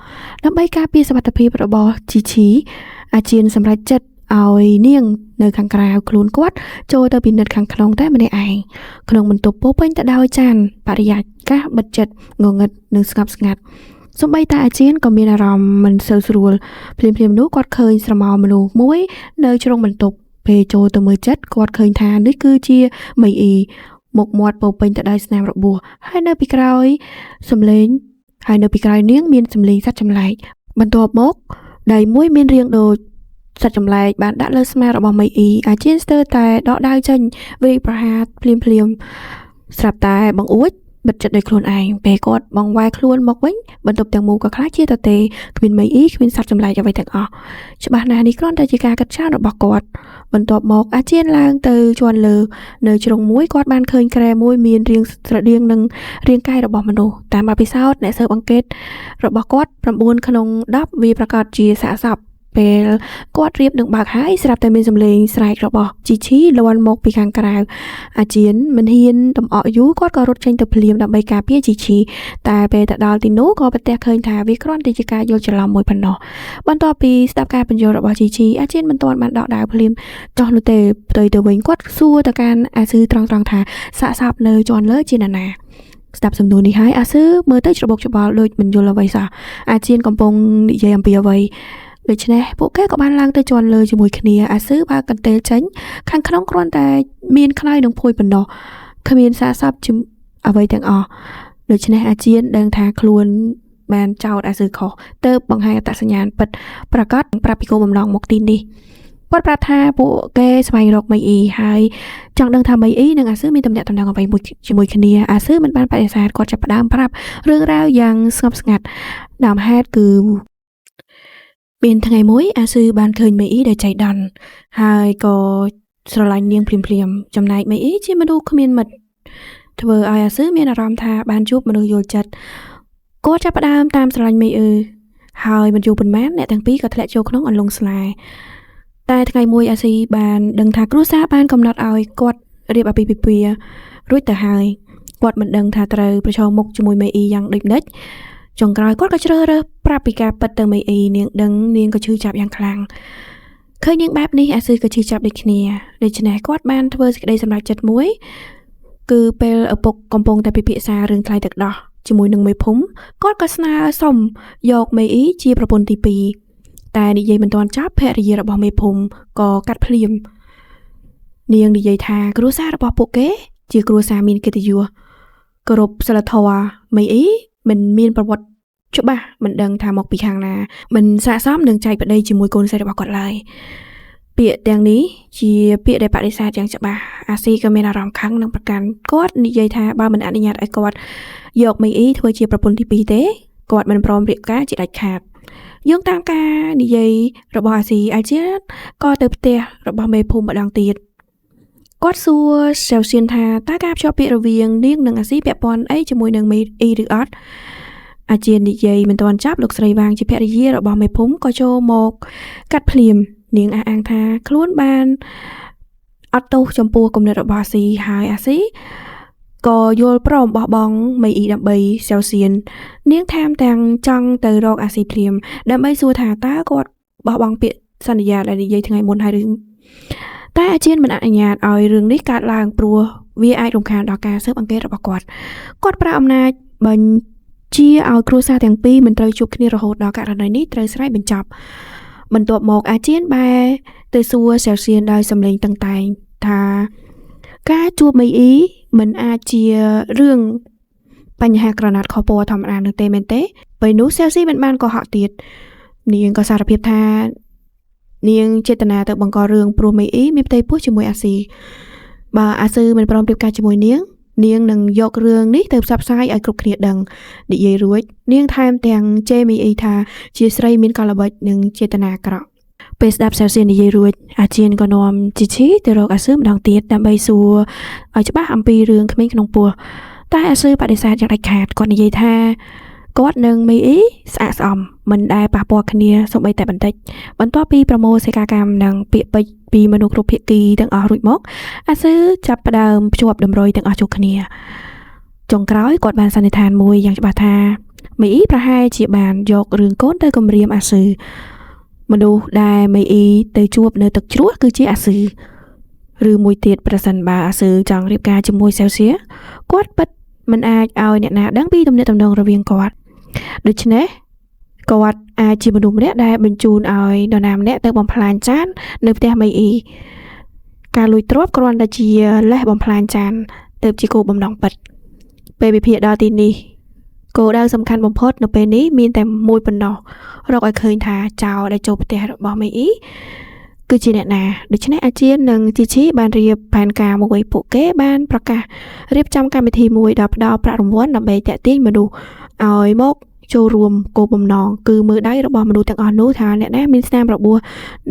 ដើម្បីការពារសុវត្ថិភាពរបស់ជីឈីអាជៀនសម្រាប់ចិត្តឲ្យនាងនៅខាងក្រៅខ្លួនគាត់ចូលទៅពិនិត្យខាងក្នុងតែម្នាក់ឯងក្នុងបន្ទប់ពោពេញទៅដោយចានបរិយាកាសបិទជិតងងឹតនិងស្ងប់ស្ងាត់សូម្បីតែអាជៀនក៏មានអារម្មណ៍មិនសូវស្រួលភ្លាមៗនោះគាត់ឃើញស្រមោលមនុស្សមួយនៅជ្រុងបន្ទប់ពេលចូលទៅមើលចិត្តគាត់ឃើញថានេះគឺជាមីអ៊ីមុខមាត់ពោពេញទៅដោយស្នាមរបួសហើយនៅពីក្រោយនាងមានសម្លេងសត្វចម្លែកបន្ទាប់មកដៃមួយមានរាងដូចសត្វចម្លែកបានដាក់លើស្មារបស់មីអ៊ីអាជៀនស្ទើរតែដកដៅចេញវាយប្រហារភ្លាមស្រាប់តែបង្អួចបិទចិត្តដោយខ្លួនឯងពេលគាត់បងវាយខ្លួនមកវិញបន្ទប់ទាំងមូលក៏ខ្លាចជាទទេគ្មានមីអ៊ីគ្មានសត្វចម្លែកអ្វីទាំងអស់ច្បាស់ណាស់នេះគ្រាន់តែជាការកាត់ឆ្លាតរបស់គាត់បន្ទាប់មកអាជៀនឡើងទៅជាន់លើនៅជ្រុងមួយគាត់បានឃើញក្រែមួយមានរាងស្រដៀងនឹងរាងកាយរបស់មនុស្សតាមបទពិសោធន៍អ្នកស៊ើបអង្កេតរបស់គាត់9ក្នុង10វាប្រកាសជាសាកសពពេលគាត់រៀបនឹងបើកហើយស្រាប់តែមានសម្លេងស្រែករបស់ជីឈីលាន់មកពីខាងក្រៅអាជៀនមិនហ៊ានតំអកយូរគាត់ក៏រត់ចេញទៅភ្លាមដើម្បីការពារជីឈីតែពេលទៅដល់ទីនោះក៏ប្រទះឃើញថាវាគ្រាន់តែជាការយល់ច្រឡំមួយប៉ុណ្ណោះបន្ទាប់ពីស្ដាប់ការបញ្យល់របស់ជីឈីអាជៀនមិនទាន់បានដកដៅភ្លាមចោះនោះទេផ្ទុយទៅវិញគាត់សួរទៅកាន់អាស៊ឺត្រង់ថាសាកសពនៅជាន់លើជាណាស្ដាប់សំណួរនេះហើយអាស៊ឺមើលទៅច្របូកច្របល់ដូចមិនយល់អ្វីសោះអាជៀនកំពុងនិយាយអំពីអ្វីដូច្នេះពួកគេក៏បានឡើងទៅជាន់លើជាមួយគ្នាអាស៊ឺបើកកន្ទេលចេញខាងក្នុងគ្រាន់តែមានខ្លោចនឹងភួយប៉ុណ្ណោះគ្មានសាកសពអ្វីទាំងអស់ដូច្នេះអាជៀនដឹងថាខ្លួនបានចោទអាស៊ឺខុសទៅបង្ហាញអត្តសញ្ញាណពិតប្រកបប្រាប់ពីគោលបំណងមកទីនេះគាត់ប្រាប់ថាពួកគេស្វែងរកមីអ៊ីហើយចង់ដឹងថាមីអ៊ីនិងអាស៊ឺមានទំនាក់ទំនងអ្វីមួយជាមួយគ្នាអាស៊ឺមិនបានបដិសេធគាត់ចាប់ផ្ដើមប្រាប់រឿងរ៉ាវយ៉ាងស្ងប់ស្ងាត់ដើមហេតុគឺមានថ្ងៃមួយអាស៊ឺបានឃើញមីអ៊ីដែលចៃដន្យហើយក៏ស្រឡាញ់នាងភ្លាមចំណែកមីអ៊ីជាមនុស្សគ្មានមិត្តធ្វើឲ្យអាស៊ឺមានអារម្មណ៍ថាបានជួបមនុស្សយល់ចិត្តគាត់ចាប់ផ្ដើមតាមស្រឡាញ់មីអ៊ីហើយមិនយូរប៉ុន្មានអ្នកទាំងពីរក៏ធ្លាក់ចូលក្នុងអន្លង់ស្នេហ៍តែថ្ងៃមួយអាស៊ីបានដឹងថាគ្រួសារបានកំណត់ឲ្យគាត់រៀបអាពាហ៍ពិពាហ៍រួចទៅហើយគាត់មិនដឹងថាត្រូវប្រឈមមុខជាមួយមីអ៊ីយ៉ាងដូចនេះចុងក្រោយគាត់ក៏ជ្រើសរើសប្រាប់ពីការពិតទៅមីអ៊ីនាងដឹងនាងក៏ឈឺចាប់យ៉ាងខ្លាំងឃើញនាងបែបនេះអាស៊ឺក៏ឈឺចាប់ដូចគ្នាដូច្នេះគាត់បានធ្វើសេចក្តីសម្រេចចិត្តមួយគឺពេលឪពុកកំពុងតែពិភាក្សារឿងថ្លៃទឹកដោះជាមួយនឹងមេភូមិគាត់ក៏ស្នើសុំយកមីអ៊ីជាប្រពន្ធទី2តែនិយាយមិនទាន់ចប់ភរិយារបស់មេភូមិក៏កាត់ភ្លាមនាងនិយាយថាគ្រួសាររបស់ពួកគេជាគ្រួសារមានកិត្តិយសគោរពសិលធម៌មីអ៊ីមិនមានប្រវត្តិច្បាស់មិនដឹងថាមកពីខាងណាមិនស័ក្តិសមនឹងចែកប្តីជាមួយកូនស្រីរបស់គាត់ឡើយពាក្យទាំងនេះជាពាក្យដែលបដិសេធយ៉ាងច្បាស់អាស៊ីក៏មានអារម្មណ៍ខឹងនឹងប្រកាន់គាត់និយាយថាបើមិនអនុញ្ញាតឲ្យគាត់យកមីអ៊ីធ្វើជាប្រពន្ធទី2ទេគាត់មិនព្រមរៀបការជាដាច់ខាតយោងតាមការនិយាយរបស់អាស៊ីអាជាក៏ទៅផ្ទះរបស់មេភូមិម្ដងទៀតគាត់សួរសែវសៀនថាតើការភ្ជាប់ពាក្យរវាងនាងនិងអាស៊ីពាក់ព័ន្ធអីជាមួយនឹងមីអ៊ីឬអត់អាជានិយាយមិនទាន់ចប់លោកស្រីវាងជាភរិយារបស់មេភូមិក៏ចូលមកកាត់ភ្លាមនាងអះអាងថាខ្លួនបានអត់ទោសចំពោះគំនិតរបស់អាស៊ីហើយអាស៊ីក៏យល់ព្រមបោះបង់មីអ៊ីដើម្បីសែវសៀននាងថែមទាំងចង់ទៅរកអាស៊ីភ្លាមដើម្បីសួរថាតើគាត់បោះបង់ពាក្យសន្យាដែលនិយាយថ្ងៃមុនហើយឬតែអាជាមិនអនុញ្ញាតឲ្យរឿងនេះកើតឡើងព្រោះវាអាចរំខានដល់ការស៊ើបអង្កេតរបស់គាត់ប្រើអំណាចបញ្ជាឲ្យគ្រួសារទាំងពីរមិនត្រូវជួបគ្នារហូតដល់ករណីនេះត្រូវស្រ័យបញ្ចប់បន្ទាប់មកអាជាបែរទៅសួរសែវសៀនដោយសម្លេងតឹងតែងថាការជួបមីអ៊ីមិនអាចជារឿងបញ្ហាក្រណាត់ខុសពណ៌ធម្មតានោះទេមែនទេពេលនោះសែវស៊ីមិនបានកុហកទៀតនាងក៏សារភាពថានាងចេតនាទៅបង្ករឿងព្រោះមីអ៊ីមានផ្ទៃពោះជាមួយអាស៊ីបើអាស៊ឺមិនព្រមរៀបការជាមួយនាងនឹងយករឿងនេះទៅផ្សព្វផ្សាយឲ្យគ្រប់គ្នាដឹងនិយាយរួចនាងថែមទាំងជេរមីអ៊ីថាជាស្រីមានកលល្បិចនិងចេតនាអាក្រក់ពេលស្ដាប់សែវសៀននិយាយរួចអាជាក៏នាំជីឈីទៅរកអាស៊ឺម្ដងទៀតដើម្បីសួរឲ្យច្បាស់អំពីរឿងក្មេងក្នុងពោះតែអាស៊ឺបដិសេធយ៉ាងដាច់ខាតគាត់និយាយថា គាត់នឹងមីអ៊ីស្អាតស្អំមិនដែលប៉ះពាល់គ្នាសូម្បីតែបន្តិចបន្ទាប់ពីប្រមូលសេកាកម្មនិងពាក្យពេចន៍ពីមនុស្សគ្រប់ភាគីទាំងអស់រួចមកអាស៊ឺចាប់ផ្ដើមភ្ជាប់តម្រុយទាំងអស់ជួបគ្នាចុងក្រោយគាត់បានសន្និដ្ឋានមួយយ៉ាងច្បាស់ថាមីអ៊ីប្រហែលជាបានយករឿងកូនទៅគំរាមអាស៊ឺមនុស្សដែលមីអ៊ីទៅជួបនៅទឹកជ្រោះគឺជាអាស៊ឺឬមួយទៀតប្រសិនបើអាស៊ឺចង់រៀបការជាមួយសេវសៀគាត់ពិតមិនអាចឲ្យអ្នកណាដឹងពីទំនាក់ទំនងរវាងគាត់ដូច្នេះគាត់អាចជាមនុស្សម្នាក់ដែលបញ្ជូនឲ្យនរណាម្នាក់ទៅបំផ្លាញចាននៅផ្ទះមីអ៊ីការលួចទ្រព្យគ្រាន់តែជាលេសបំផ្លាញចានទើបជាគោលបំណងពិតពេលវិភាគដល់ទីនេះគោលដៅសំខាន់បំផុតនៅពេលនេះមានតែមួយប៉ុណ្ណោះរកឲ្យឃើញថាចៅដែលចូលផ្ទះរបស់មីអ៊ីគឺជាអ្នកណាដូច្នេះអាជានិងជីជីបានរៀបផែនការមួយពួកគេបានប្រកាសរៀបចំកម្មវិធីមួយដល់ផ្ដល់ប្រាក់រង្វាន់ដើម្បីតាក់ទាញមនុស្សឲ្យមកចូលរួមគោលបំណងគឺមើលដៃរបស់មនុស្សទាំងអស់នោះថាអ្នកណាមានស្នាមរបួស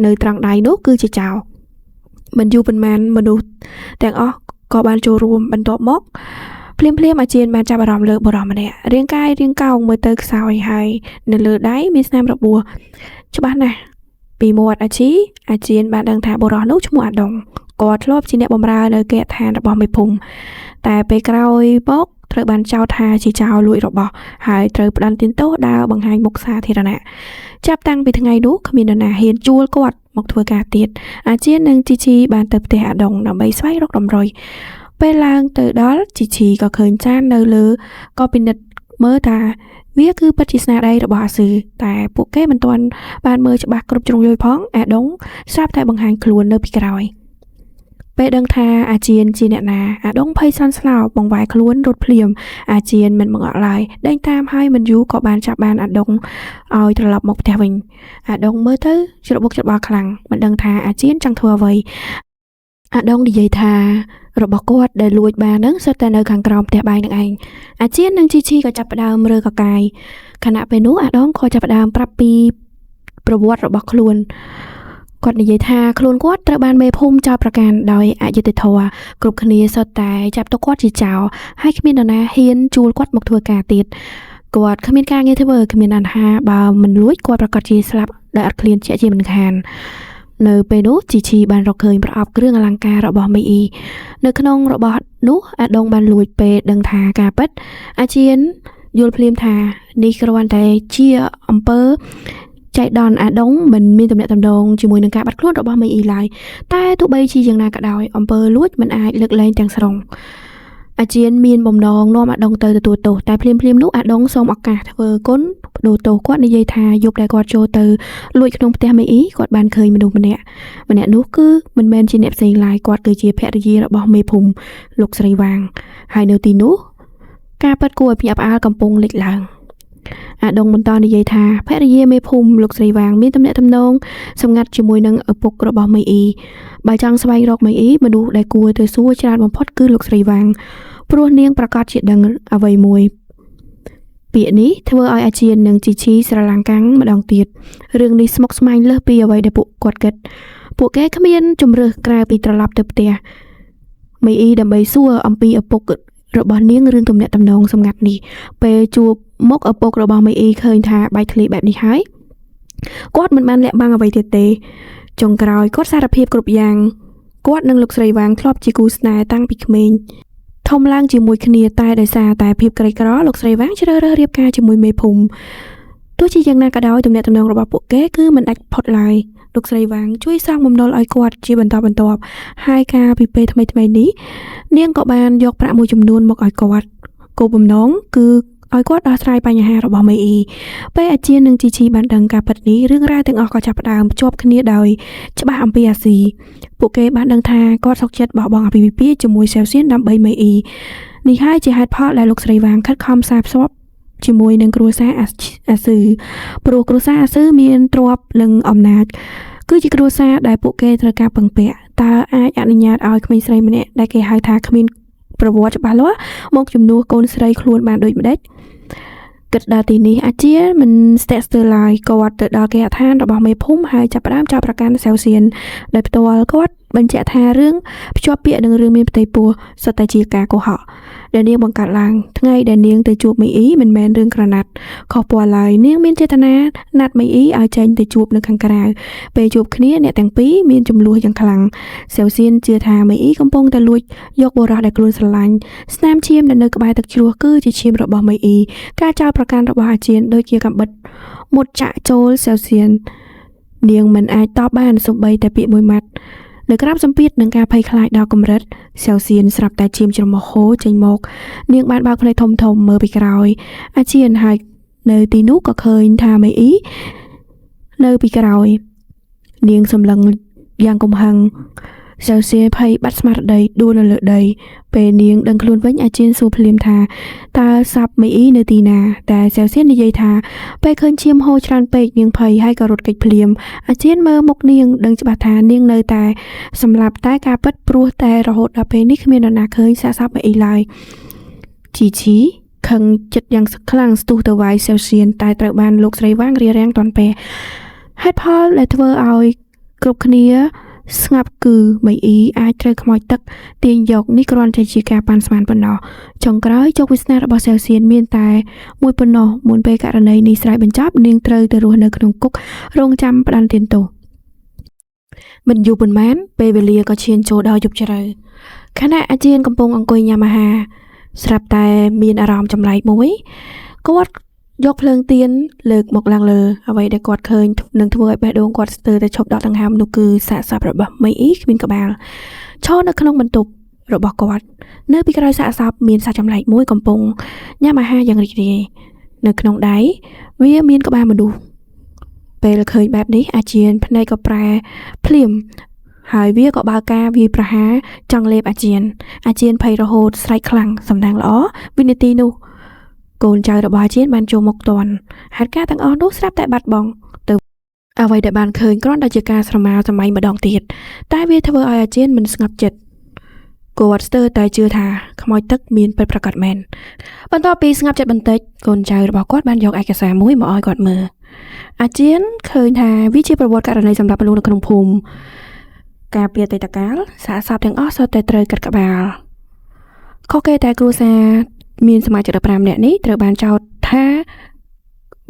នៅត្រង់ដៃនោះគឺជាចៅមិនយូរប៉ុន្មានមនុស្សទាំងអស់ក៏បានចូលរួមបន្ទាប់មកភ្លាមអាជាបានចាប់អារម្មណ៍លើបុរសម្នាក់រាងកាយរាងកោងមើលទៅខ្សោយហើយនៅលើដៃមានស្នាមរបួសច្បាស់ណាស់ពីមាត់អាជាបានដឹងថាបុរសនោះឈ្មោះអាដុងគាត់ធ្លាប់ជាអ្នកបម្រើនៅគេហដ្ឋានរបស់មេភូមិតែពេលក្រោយមកត្រូវបានចោទថាជាចោរលួចរបស់ហើយត្រូវផ្តន្ទាទោសដើរបង្ហាញមុខសាធារណៈចាប់តាំងពីថ្ងៃនោះគ្មាននរណាហ៊ានជួលគាត់មកធ្វើការទៀតអាជានិងជីជីបានទៅផ្ទះអាដុងដើម្បីស្វែងរកតម្រុយពេលឡើងទៅដល់ជីជីក៏ឃើញចាននៅលើក៏ពិនិត្យមើលថាវាគឺពិតជាស្នាដៃរបស់អាស៊ឺតែពួកគេមិនទាន់បានមើលច្បាស់គ្រប់ជ្រុងជ្រោយផងអាដុងស្រាប់តែបង្ហាញខ្លួននៅពីក្រោយពេលដឹងថាអាជាជាអ្នកណាអាដុងភ័យសន្ស្លោបង្វែរខ្លួនរត់ភ្លាមអាជាមិនបង្អក់ឡើយដេញតាមហើយមិនយូរក៏បានចាប់បានអាដុងឲ្យត្រឡប់មកផ្ទះវិញអាដុងមើលទៅច្របូកច្របល់ខ្លាំងមិនដឹងថាអាជាចង់ធ្វើអ្វីអាដុងនិយាយថារបស់គាត់ដែលលួចបានហ្នឹងសុទ្ធតែនៅខាងក្រោមផ្ទះបាយនឹងឯងអាជានិងជីជីក៏ចាប់ផ្ដើមរើកកាយខណៈពេលនោះអាដុងក៏ចាប់ផ្ដើមប្រាប់ពីប្រវត្តិរបស់ខ្លួនគាត់និយាយថាខ្លួនគាត់ត្រូវបានមេភូមិចោទប្រកាន់ដោយអយុត្តិធម៌គ្រប់គ្នាសុទ្ធតែចាប់ទុកគាត់ជាចោរហើយគ្មាននរណាហ៊ានជួលគាត់មកធ្វើការទៀតគាត់គ្មានការងារធ្វើគ្មានអាហារបើមិនលួចគាត់ប្រកាសជាស្លាប់ដោយអត់ឃ្លានជាមិនខាននៅពេលនោះជីជីបានរកឃើញប្រអប់គ្រឿងអលង្ការរបស់មីអ៊ីនៅក្នុងរបស់នោះអាដុងបានលួចពេលដឹងថាការពិតអាជាយល់ភ្លាមថានេះគ្រាន់តែជាអំពើចៃដន្យអាដុងមិនមានទំនាក់ទំនងជាមួយនឹងការបាត់ខ្លួនរបស់មីអ៊ីឡើយតែទោះបីជាយ៉ាងណាក៏ដោយអំពើលួចមិនអាចលើកលែងទាំងស្រុងអាជាមានបំណងនាំអាដុងទៅទទួលទោសតែភ្លាមនោះអាដុងសូមឱកាសធ្វើគុណបដូរទោសគាត់និយាយថាយប់ដែលគាត់ចូលទៅលួចក្នុងផ្ទះមីអ៊ីគាត់បានឃើញមនុស្សម្នាក់នោះគឺមិនមែនជាអ្នកផ្សេងឡើយគាត់គឺជាភរិយារបស់មេភូមិលោកស្រីវាងហើយនៅទីនោះការពិតគួរឲ្យភ្ញាក់ផ្អើលកំពុងលេចឡើងអាដុងបន្តនិយាយថាភរិយាមេភូមិលោកស្រីវាងមានទំនាក់ទំនងសម្ងាត់ជាមួយនឹងឪពុករបស់មីអ៊ីបើចង់ស្វែងរកមីអ៊ីមនុស្សដែលគួរទៅសួរច្រើនបំផុតគឺលោកស្រីវាងព្រោះនាងប្រកាសជាដឹងអ្វីមួយពាក្យនេះធ្វើឲ្យអាជានិងជីជីស្រឡាំងកាំងម្ដងទៀតរឿងនេះស្មុគស្មាញលើសពីអ្វីដែលពួកគាត់គិតពួកគេគ្មានជំរឿសក្រៅពីត្រឡប់ទៅផ្ទះមីអ៊ីដើម្បីសួរអំពីឪពុករបស់នាងរឿងទំនាក់ទំនងសម្ងាត់នេះពេលជួបមុខឪពុករបស់មីអ៊ីឃើញថាបែកធ្លាយបែបនេះហើយគាត់មិនបានលាក់បាំងអ្វីទៀតទេចុងក្រោយគាត់សារភាពគ្រប់យ៉ាងគាត់និងលោកស្រីវាងធ្លាប់ជាគូស្នេហ៍តាំងពីក្មេងធំឡើងជាមួយគ្នាតែដោយសារតែភាពក្រីក្រលោកស្រីវាងជ្រើសរើសរៀបការជាមួយមេភូមិទោះជាយ៉ាងណាក៏ដោយទំនាក់ទំនងរបស់ពួកគេគឺមិនអាចផុតឡើយលោកស្រីវាងជួយសងបំណុលឲ្យគាត់ជាបន្តបន្ទាប់ហើយការពីពេលថ្មីនេះនាងក៏បានយកប្រាក់មួយចំនួនមកឲ្យគាត់គោលបំណងគឺឲ្យគាត់ដោះស្រាយបញ្ហារបស់មេអ៊ីពេលអាជានិងជីជីបានដឹងការពិតនេះរឿងរ៉ាវទាំងអស់ក៏ចាប់ផ្ដើមភ្ជាប់គ្នាដោយច្បាស់អំពីអាស៊ីពួកគេបានដឹងថាគាត់សុខចិត្តបោះបង់អាពាហ៍ពិពាហ៍ជាមួយសេវសៀនដើម្បីមេអ៊ីនេះហើយជាហេតុផលដែលលោកស្រីវាងខិតខំសារភ្ជាប់ជាមួយនឹងគ្រួសារអាស៊ឺព្រោះគ្រួសារអាស៊ឺមានទ្រព្យនិងអំណាចគឺជាគ្រួសារដែលពួកគេត្រូវការពឹងពាក់តើអាចអនុញ្ញាតឲ្យក្មេងស្រីម្នាក់ដែលគេហៅថាគ្មានប្រវត្តិច្បាស់លាស់មកជំនួសកូនស្រីខ្លួនបានដូចម្ដេចគិតដល់ទីនេះអាជាមិនស្ទាក់ស្ទើរឡើយគាត់ទៅដល់គេហដ្ឋានរបស់មេភូមិហើយចាប់ផ្ដើមចោទប្រកាន់សេវសៀនដោយផ្ទាល់គាត់ បញ្ជាក់ថារឿងភ្ជាប់ពាក្យនឹងរឿងមានផ្ទៃពោះសុទ្ធតែជាការកុហកដែលនាងបង្កើតឡើងថ្ងៃដែលនាងទៅជួបមីអ៊ីមិនមែនរឿងក្រណាត់ខុសពណ៌ឡើយនាងមានចេតនាណាត់មីអ៊ីឲ្យចេញទៅជួបនៅខាងក្រៅពេលជួបគ្នាអ្នកទាំងពីរមានចំនួនយ៉ាងខ្លាំងសេវសៀនជឿថាមីអ៊ីកំពុងតែលួចយកបុរសដែលខ្លួនស្រឡាញ់ស្នាមឈាមដែលនៅក្បែរទឹកជ្រោះគឺជាឈាមរបស់មីអ៊ីការចោទប្រកាន់របស់អាជៀនដូចជាកាំបិតមុតចាក់ចូលសេវសៀននាងមិនអាចតបបានសូម្បីតែពាក្យមួយម៉ាត់នៅក្រោមសម្ពាធនឹងការភ័យខ្លាចដល់កម្រិតសេវសៀនស្រាប់តែឈាមច្រមុះហូរចេញមកនាងបានបើកភ្នែកធំៗមើលពីក្រោយអាជៀនហើយនៅទីនោះក៏ឃើញថាមីអ៊ីនៅពីក្រោយនាងសម្លឹងយ៉ាងគំហឹងសេវសៀនភ័យបាត់ស្មារតីដួលនៅលើដីពេលនាងដឹងខ្លួនវិញអាជៀនសួរភ្លាមថាតើសពមីអ៊ីនៅទីណាតែសេវសៀននិយាយថាពេលឃើញឈាមហូរច្រើនពេកនាងភ័យហើយក៏រត់គេចភ្លាមអាជៀនមើលមុខនាងដឹងច្បាស់ថានាងនៅតែសម្លាប់តែការពិតព្រោះតែរហូតដល់ពេលនេះគ្មាននរណាឃើញសាកសពមីអ៊ីឡើយជីខឹងចិត្តយ៉ាងខ្លាំងស្ទុះទៅវាយសេវសៀនតែត្រូវបានលោកស្រីវាងរារាំងទាន់ពេលហេតុផលដែលធ្វើឲ្យគ្រប់គ្នាស្ងាត់គឺមីអ៊ីអាចត្រូវខ្មោចទឹកទាញយកនេះគ្រាន់តែជាការប៉ាន់ស្មានប៉ុណ្ណោះចុងក្រោយជោគវាសនារបស់សេវសៀនមានតែមួយប៉ុណ្ណោះមុនពេលករណីនេះស្រេចបញ្ចប់នាងត្រូវទៅរស់នៅក្នុងគុករងចាំផ្ដន្ទាទោសមិនយូរប៉ុន្មានពេលវេលាក៏ឈានចូលដល់យប់ជ្រៅខណៈអាជៀនកំពុងអង្គុយញ៉ាំអាហារស្រាប់តែមានអារម្មណ៍ចម្លែកមួយគាត់យកភ្លើងទៀនលើកមកឡើងលើអ្វីដែលគាត់ឃើញនឹងធ្វើឲ្យបេះដូងគាត់ស្ទើរតែឈប់ដកដង្ហើមនោះគឺសាកសពរបស់មីអ៊ីគ្មានក្បាលឈរនៅក្នុងបន្ទប់របស់គាត់នៅពីក្រោយសាកសពមានសត្វចម្លែកមួយកំពុងញ៉ាំអាហារយ៉ាងរីករាយនៅក្នុងដៃវាមានក្បាលមនុស្សពេលឃើញបែបនេះអាជៀនភ្នែកក៏ប្រែភ្លាមហើយវាក៏បើកការវាយប្រហារចង់លេបអាជៀនភ័យរហូតស្រែកខ្លាំងសំណាងល្អវិនាទីនោះកូនចៅរបស់អាជៀនបានចូលមកទាន់ហេតុការណ៍ទាំងអស់នោះស្រាប់តែបាត់បង់ទៅអ្វីដែលបានឃើញគ្រាន់តែជាការស្រមើសម័យម្ដងទៀតតែវាធ្វើឲ្យអាជៀនមិនស្ងប់ចិត្តគាត់ស្ទើរតែជឿថាខ្មោចទឹកមានពិតប្រាកដមែនបន្ទាប់ពីស្ងប់ចិត្តបន្តិចកូនចៅរបស់គាត់បានយកឯកសារមួយមកឲ្យគាត់មើលអាជៀនឃើញថាវាជាប្រវត្តិករណីសម្រាប់មនុស្សនៅក្នុងភូមិការពីអតីតកាលសាកសពទាំងអស់សុទ្ធតែត្រូវកាត់ក្បាលខុសគេតែគ្រួសារមានសមាជិក15នាក់នេះត្រូវបានចោទថា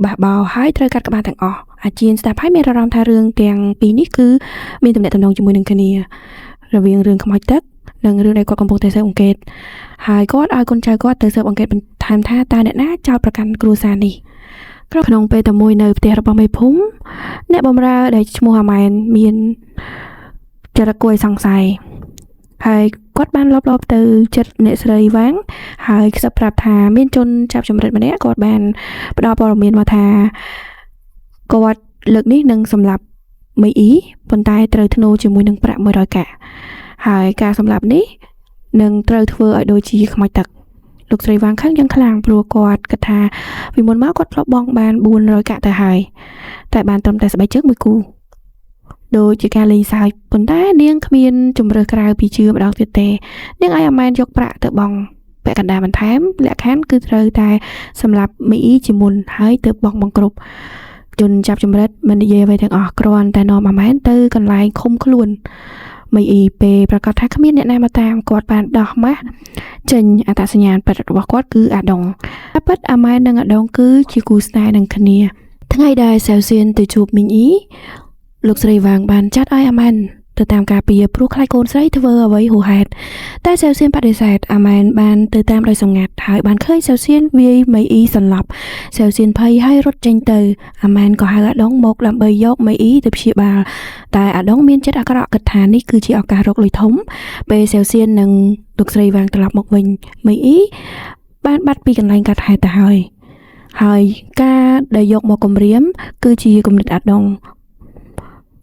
បះបោរហើយត្រូវកាត់ក្បាលទាំងអស់អាជៀនស្ដាប់ហើយមានអារម្មណ៍ថារឿងទាំងពីរនេះគឺមានទំនាក់ទំនងជាមួយនឹងគ្នារវាងរឿងខ្មោចទឹកនិងរឿងដែលគាត់កំពុងតែស៊ើបអង្កេតហើយគាត់ឲ្យកូនចៅគាត់ទៅស៊ើបអង្កេតបន្ថែមថាតើអ្នកណាចោទប្រកាន់គ្រួសារនេះក្នុងពេលតែមួយនៅផ្ទះរបស់មេភូមិអ្នកបម្រើដែលឈ្មោះអាម៉ែនមានចរិតគួរឲ្យសង្ស័យហើយគាត់បានលបទៅចិត្តអ្នកស្រីវាងហើយខ្សឹបប្រាប់ថាមានជនចាប់ចម្រិតម្នាក់គាត់បានផ្ដល់ព័ត៌មានមកថាគាត់លើកនេះនឹងសម្លាប់មីអ៊ីប៉ុន្តែត្រូវធ្នូជាមួយនឹងប្រាក់100កាក់ហើយការសម្លាប់នេះនឹងត្រូវធ្វើឲ្យដូចជាខ្មោចទឹកលោកស្រីវាងខឹងយ៉ាងខ្លាំងព្រោះគាត់គិតថាពីមុនមកគាត់ធ្លាប់បង់បាន400កាក់ទៅហើយតែបានត្រឹមតែស្បែកជើងមួយគូដូចជាការលេងសើចប៉ុន្តែនាងគ្មានជំរើសក្រៅពីជឿម្ដងទៀតទេនាងឲ្យអាម៉ែនយកប្រាក់ទៅបង់ពាក់កណ្ដាលបន្ថែមលក្ខខណ្ឌគឺត្រូវតែសម្រាប់មីអ៊ីជាមុនហើយទៅបង់បង្គ្រប់ជនចាប់ចម្រិតមិននិយាយអ្វីទាំងអស់គ្រាន់តែនាំអាម៉ែនទៅកន្លែងឃុំខ្លួនមីអ៊ីពេលប្រកាសថាគ្មានអ្នកណាមកតាមគាត់បានដោះម៉ាស់ចេញអត្តសញ្ញាណពិតរបស់គាត់គឺអាដុងតែពិតអាម៉ែននិងអាដុងគឺជាគូស្នេហ៍នឹងគ្នាថ្ងៃដែលសេវសៀនទៅជួបមីអ៊ីលោកស្រីវាងបានចាត់ឲ្យអាម៉ែនទៅតាមការពារព្រោះខ្លាចកូនស្រីធ្វើអ្វីហួសហេតុតែសេវសៀនបដិសេធអាម៉ែនបានទៅតាមដោយសម្ងាត់ហើយបានឃើញសេវសៀនវាយមីអ៊ីសន្លប់សេវសៀនភ័យហើយរត់ចេញទៅអាម៉ែនក៏ហៅអាដុងមកដើម្បីយកមីអ៊ីទៅព្យាបាលតែអាដុងមានចិត្តអាក្រក់គិតថានេះគឺជាឱកាសរកលុយធំពេលសេវសៀននិងលោកស្រីវាងត្រឡប់មកវិញមីអ៊ីបានបាត់ពីកន្លែងកាត់ហេតុទៅហើយការដែលយកមកគំរាមគឺជាគំនិតអាដុង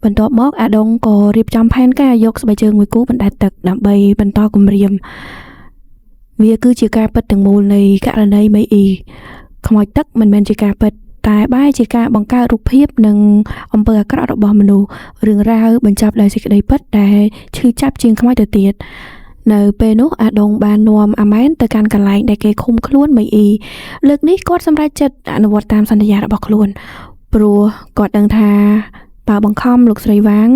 បន្ទាប់មកអាដុងក៏រៀបចំផែនការយកស្បែកជើងមួយគូបណ្ដែតទឹកដើម្បីបន្តគំរាមវាគឺជាការពិតទាំងមូលនៃករណីមីអ៊ីខ្មោចទឹកមិនមែនជាការពិតតែបែរជាការបង្កើតរូបភាពនិងអំពើអាក្រក់របស់មនុស្សរឿងរ៉ាវបញ្ចប់ដោយសេចក្តីពិតដែលឈឺចាប់ជាងខ្មោចទៅទៀតនៅពេលនោះអាដុងបាននាំអាម៉ែនទៅកាន់កន្លែងដែលគេឃុំខ្លួនមីអ៊ីលើកនេះគាត់សម្រេចចិត្តអនុវត្តតាមសន្យារបស់ខ្លួនព្រោះគាត់ដឹងថា បើបង្ខំលោកស្រីវាង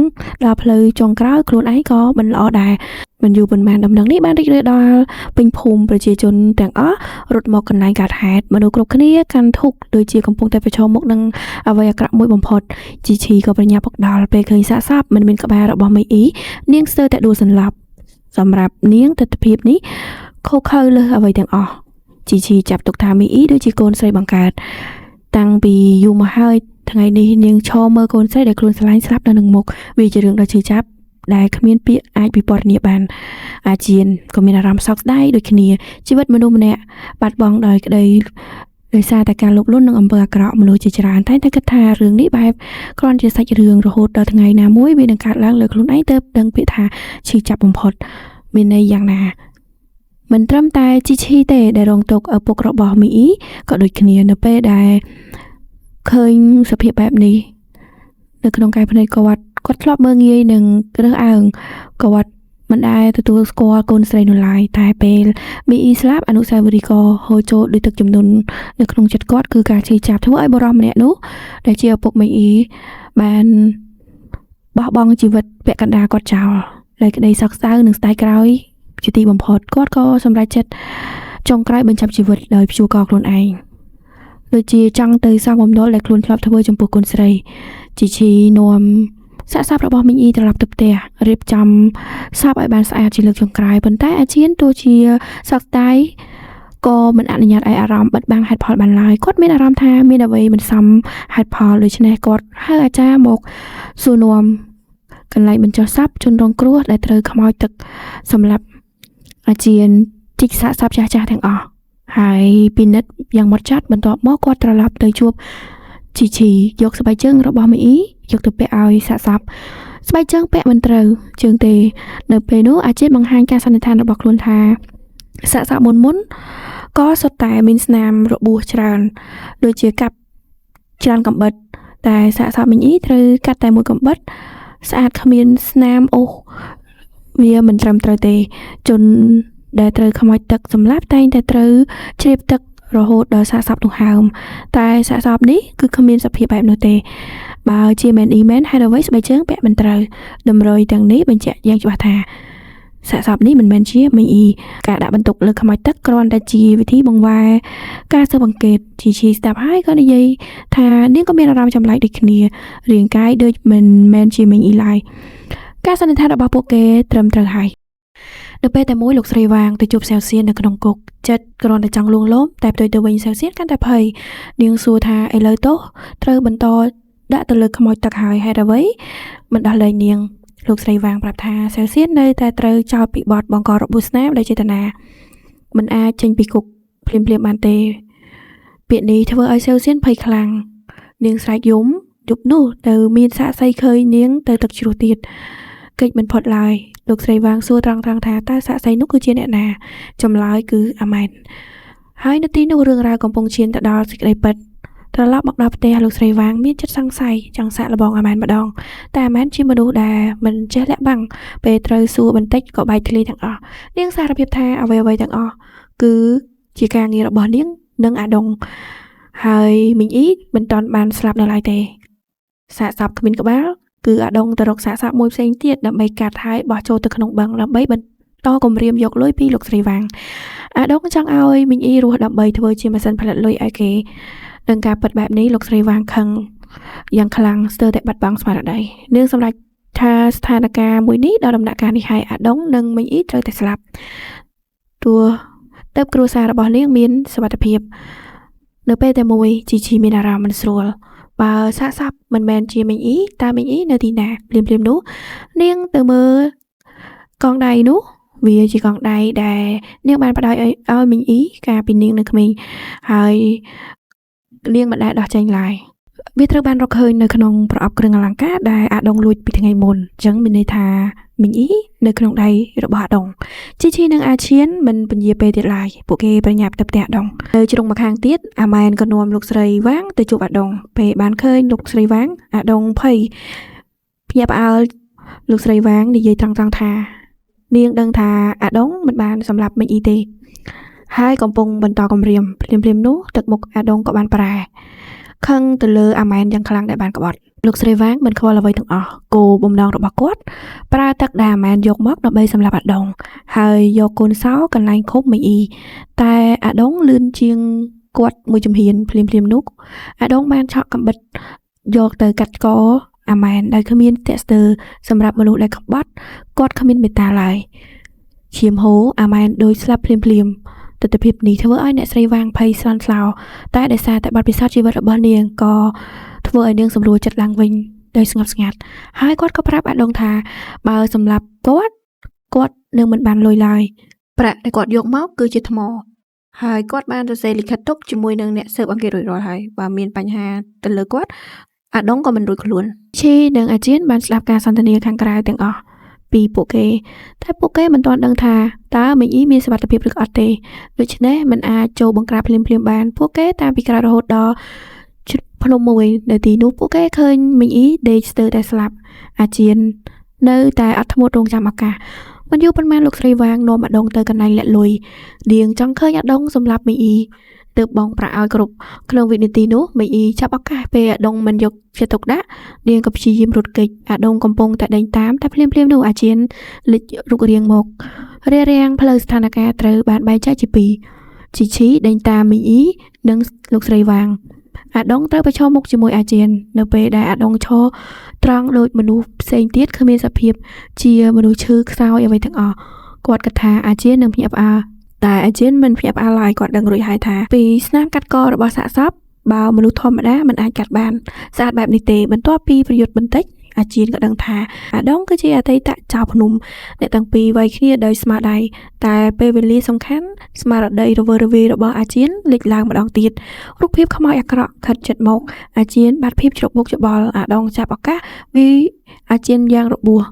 ដល់ផ្លូវចុងក្រោយខ្លួនឯងក៏មិនល្អដែរមិនយូរប៉ុន្មានដំណឹងនេះបានរីករាលដល់ពេញភូមិប្រជាជនទាំងអស់រត់មកកន្លែងកើតហេតុមនុស្សគ្រប់គ្នាកាន់ធុកដូចជាកំពុងតែប្រឈមមុខនឹងអ្វីអាក្រក់មួយបំផុតជីឈីក៏ប្រញាប់មកដល់ពេលឃើញសាកសពមិនមានក្បាលរបស់មីអ៊ីនាងស្ទើរតែដួលសន្លប់សម្រាប់នាងទស្សនវិជ្ជានេះខុសខើលើសអ្វីទាំងអស់ជីឈីចាប់ទុកថាមីអ៊ីដូចជាកូនស្រីបង្កើតតាំងពីយូរមកហើយថ្ងៃនេះនាងឈរមើលកូនស្រីដែលខ្លួនស្រឡាញ់ស្លាប់នៅនឹងមុខវាជារឿងដ៏ឈឺចាប់ដែលគ្មានពាក្យអាចវិពណ៌នាបានអាជីនក៏មានអារម្មណ៍សោកស្ដាយដូចគ្នាជីវិតមនុស្សម្នាក់បាត់បង់ដោយក្តីដោយសារតែការលោភលន់និងអំពើអាក្រក់មនុស្សជាច្រើនតែគិតថារឿងនេះបែបគ្រាន់ជាសាច់រឿងរហូតដល់ថ្ងៃណាមួយវានឹងកើតឡើងលើខ្លួនឯងទៅដឹងពាក្យថាឈឺចាប់បំផុតមានន័យយ៉ាងណាមិនត្រឹមតែជីឈីទេដែលរងទុក្ខឪពុករបស់មីអ៊ីក៏ដូចគ្នានៅពេលដែលឃើញសភាពបែបនេះនៅក្នុងកាយភ្នែកគាត់ធ្លាប់មើលងាយនឹងរើសអើងគាត់មិនដែលទទួលស្គាល់កូនស្រីនោះឡើយតែពេលមីអ៊ីស្លាប់អនុស្សាវរីយ៍ក៏ហូរចូលដោយទឹកជំនន់នៅក្នុងចិត្តគាត់គឺការឈឺចាប់ធ្វើឲ្យបុរសម្នាក់នោះដែលជាឪពុកមីអ៊ីបានបោះបង់ជីវិតពាក់កណ្ដាលគាត់ចោលដោយក្តីសោកសៅនិងស្ដាយក្រោយជាទីបំផុតគាត់ក៏សម្រេចចិត្តចុងក្រោយបញ្ចប់ជីវិតដោយព្យួរកខ្លួនឯងដូចជាចង់ទៅសងបំណុលដែលខ្លួនធ្លាប់ធ្វើចំពោះកូនស្រីជីឈីនាំសាកសពរបស់មីងអ៊ីត្រឡប់ទៅផ្ទះរៀបចំសពឲ្យបានស្អាតជាលើកចុងក្រោយប៉ុន្តែអាជីនទោះជាសោកស្ដាយក៏មិនអនុញ្ញាតឲ្យអារម្មណ៍បិទបាំងហេតុផលបានឡើយគាត់មានអារម្មណ៍ថាមានអ្វីមិនសមហេតុផលដូច្នេះគាត់ហៅអាចារ្យមកសួរនាំកន្លែងបញ្ចុះសពជនរងគ្រោះដែលត្រូវខ្មោចទឹកសម្រាប់អាជីនជីកសាកសពចាស់ៗទាំងអស់ហើយពិនិត្យយ៉ាងហ្មត់ចត់បន្ទាប់មកគាត់ត្រឡប់ទៅជួបជីឈីយកស្បែកជើងរបស់មីអ៊ីយកទៅពាក់ឲ្យសាកសពស្បែកជើងពាក់មិនត្រូវជើងទេនៅពេលនោះអាជីនបង្ហាញការសន្និដ្ឋានរបស់ខ្លួនថាសាកសពមុនក៏សុទ្ធតែមានស្នាមរបួសច្រើនដូចជាកាប់ច្រើនកំបិតតែសាកសពមីអ៊ីត្រូវកាត់តែមួយកំបិតស្អាតគ្មានស្នាមអូសវាមិនត្រឹមត្រូវទេជនដែលត្រូវខ្មោចទឹកសម្លាប់តែងតែត្រូវជ្រាបទឹករហូតដល់សាកសពនោះហើមតែសាកសពនេះគឺគ្មានសភាពបែបនោះទេបើជាមែនអ៊ីមែនហេតុអ្វីស្បែកជើងពាក់មិនត្រូវតម្រុយទាំងនេះបញ្ជាក់យ៉ាងច្បាស់ថាសាកសពនេះមិនមែនជាមីអ៊ីការដាក់បន្ទុកលើខ្មោចទឹកគ្រាន់តែជាវិធីបង្វែរការស៊ើបអង្កេតជីស្ដាប់ហើយក៏និយាយថានាងក៏មានអារម្មណ៍ចម្លែកដូចគ្នារាងកាយដូចមិនមែនជាមីអ៊ីឡើយការសន្និដ្ឋានរបស់ពួកគេត្រឹមត្រូវហើយនៅពេលតែមួយលោកស្រីវាងទៅជួបសែវសៀននៅក្នុងគុកចិត្តគ្រាន់តែចង់លួងលោមតែផ្ទុយទៅវិញសែវសៀនកាន់តែភ័យនាងសួរថាឥឡូវទោះត្រូវបន្តដាក់ទៅលើខ្មោចទឹកហើយហេតុអ្វីមិនដោះលែងនាងលោកស្រីវាងប្រាប់ថាសែវសៀននៅតែត្រូវចោទពីបទបង្ករបួសស្នាមដោយចេតនាមិនអាចចេញពីគុកភ្លាមបានទេពាក្យនេះធ្វើឲ្យសែវសៀនភ័យខ្លាំងនាងស្រែកយំយប់នោះទៅមានសាក្សីឃើញនាងទៅទឹកជ្រោះទៀតកិច្ចមិនផុតឡើយលោកស្រីវាងសួរត្រង់ថាតើសាក្សីនោះគឺជាអ្នកណាចម្លើយគឺអាម៉ែនហើយនៅទីនោះរឿងរ៉ាវកំពុងឈានទៅដល់សេចក្តីពិតត្រឡប់មកដល់ផ្ទះលោកស្រីវាងមានចិត្តសង្ស័យចង់សាកល្បងអាម៉ែនម្ដងតែអាម៉ែនជាមនុស្សដែលមិនចេះលាក់បាំងពេលត្រូវសួរបន្តិចក៏បែកធ្លាយទាំងអស់នាងសារភាពថាអ្វីៗទាំងអស់គឺជាការងាររបស់នាងនិងអាដុងហើយមីងអ៊ីមិនទាន់បានស្លាប់នៅឡើយទេសាកសពគ្មានក្បាលគឺអាដុងទៅរកសាកសពមួយផ្សេងទៀតដើម្បីកាត់ហើយបោះចូលទៅក្នុងបឹងដើម្បីបន្តគម្រាមយកលុយពីលោកស្រីវាងអាដុងចង់ឲ្យមីងអ៊ីរស់ដើម្បីធ្វើជាម៉ាស៊ីនផលិតលុយឲ្យគេនឹងការពិតបែបនេះលោកស្រីវាងខឹងយ៉ាងខ្លាំងស្ទើរតែបាត់បង់ស្មារតីនាងសម្រេចថាស្ថានភាពមួយនេះដល់ដំណាក់កាលនេះហើយអាដុងនិងមីងអ៊ីត្រូវតែស្លាប់ទោះទៅគ្រួសាររបស់នាងមានសុវត្ថិភាពនៅពេលតែមួយជីមានអារម្មណ៍មិនស្រួលបើសាកសពមិនមែនជាមីងអ៊ីតើមីងអ៊ីនៅទីណាភ្លាមនោះនាងទៅមើលកងដៃនោះវាជាកងដៃដែលនាងបានផ្ដល់ឲ្យមីងអ៊ីកាលពីនាងនៅក្មេងហើយនាងមិនដែលដោះចេញឡើយវាត្រូវបានរកឃើញនៅក្នុងប្រអប់គ្រឿងអលង្ការដែលអាដុងលួចពីថ្ងៃមុនអញ្ចឹងមានន័យថាមីងអ៊ីនៅក្នុងដៃរបស់អាដុងជីនិងអាឈៀនមិនពញាពេលទៀតឡើយពួកគេប្រញាប់ទៅផ្ទះអាដុងនៅជ្រុងម្ខាងទៀតអាម៉ែនក៏នាំលោកស្រីវាងទៅជួបអាដុងពេលបានឃើញលោកស្រីវាងអាដុងភ័យភ្ញាក់ផ្អើលលោកស្រីវាងនិយាយត្រង់ថានាងដឹងថាអាដុងមិនបានសម្លាប់មីងអ៊ីទេហើយកំពុងបន្តគម្រាមភ្លាមនោះទឹកមុខអាដុងក៏បានប្រែ ខឹងទៅលើអាម៉ែនយ៉ាងខ្លាំងដែលបានក្បត់លោកស្រីវាងមិនខ្វល់អ្វីទាំងអស់គោបំណងរបស់គាត់ប្រើទឹកដែលអាម៉ែនយកមកដើម្បីសម្លាប់អាដុងហើយយកកូនសោកន្លែងខុបមីអ៊ីតែអាដុងលឿនជាងគាត់មួយជំហានភ្លាមនោះអាដុងបានឆក់កាំបិតយកទៅកាត់កអាម៉ែនដែលគ្មានតេស្ទ័រសម្រាប់មនុស្សដែលក្បត់គាត់គ្មានមេត្តាឡើយឈាមហូរអាម៉ែនដូចស្លាប់ភ្លាមទស្សនភាពនេះធ្វើឲ្យអ្នកស្រីវាងភ័យស្លន់ស្លោតែដោយសារតែបទពិសោធន៍ជីវិតរបស់នាងក៏ធ្វើឲ្យនាងសម្រួលចិត្តឡើងវិញដោយស្ងប់ស្ងាត់ហើយគាត់ក៏ប្រាប់អាដុងថាបើសម្រាប់គាត់នឹងមិនបានលុយឡើយប្រាក់ដែលគាត់យកមកគឺជាថ្មហើយគាត់បានសរសេរលិខិតទុកជាមួយនឹងអ្នកស៊ើបអង្កេតរួចរាល់ហើយបើមានបញ្ហាទៅលើគាត់អាដុងក៏មិនរួចខ្លួនឈីនិងអាជីនបានស្ដាប់ការសន្ទនាខាងក្រៅទាំងអស់ពីពួកគេតែពួកគេមិនទាន់ដឹងថាតើមីអ៊ីមានសុវត្ថិភាពឬអត់ទេដូច្នេះមិនអាចចូលបង្ក្រាបភ្លាមបានពួកគេតាមពីក្រោយរហូតដល់ភ្នំមួយនៅទីនោះពួកគេឃើញមីអ៊ីដេកស្ទើរតែស្លាប់អាជីននៅតែអត់ធ្មត់រងចាំឱកាសមិនយូរប៉ុន្មានលោកស្រីវាងនាំអាដុងទៅកន្លែងលាក់លុយនាងចង់ឃើញអាដុងសម្លាប់មីអ៊ីទើបបងប្រាក់ឲ្យគ្រប់ក្នុងវិនាទីនោះមីអ៊ីចាប់ឱកាសពេលអាដុងមិនយកចិត្តទុកដាក់នាងក៏ព្យាយាមរត់គេចអាដុងកំពុងតែដេញតាមតែភ្លាមនោះអាជីនលេចរុករៀងមករាំងផ្លូវស្ថានភាពត្រូវបានបែងចែកជាពីរជីឈីដេញតាមមីអ៊ីនិងលោកស្រីវាងអាដុងត្រូវប្រឈមមុខជាមួយអាជីននៅពេលដែលអាដុងឈរត្រង់ដូចមនុស្សផ្សេងទៀតគ្មានសភាពជាមនុស្សឈឺខ្សោយអ្វីទាំងអស់គាត់គិតថាអាជីននឹងភ្ញាក់ផ្អើលតែអាជីនមិនភ្ញាក់ផ្អើលឡើយគាត់ដឹងរួចហើយថាពីស្នាមកាត់ករបស់សាកសពបើមនុស្សធម្មតាមិនអាចកាត់បានស្អាតបែបនេះទេបន្ទាប់ពីប្រយុទ្ធបន្តិចអាជីនក៏ដឹងថាអាដុងគឺជាអតីតចៅភ្នំអ្នកទាំងពីរវាយគ្នាដោយស្មារតីតែពេលវេលាសំខាន់ស្មារតីរវើរវាយរបស់អាជីនលេចឡើងម្ដងទៀតរូបភាពខ្មោចអាក្រក់ខិតជិតមកអាជីនបាត់ភាពច្របូកច្បល់អាដុងចាប់ឱកាសវាអាជីនយ៉ាងរបួស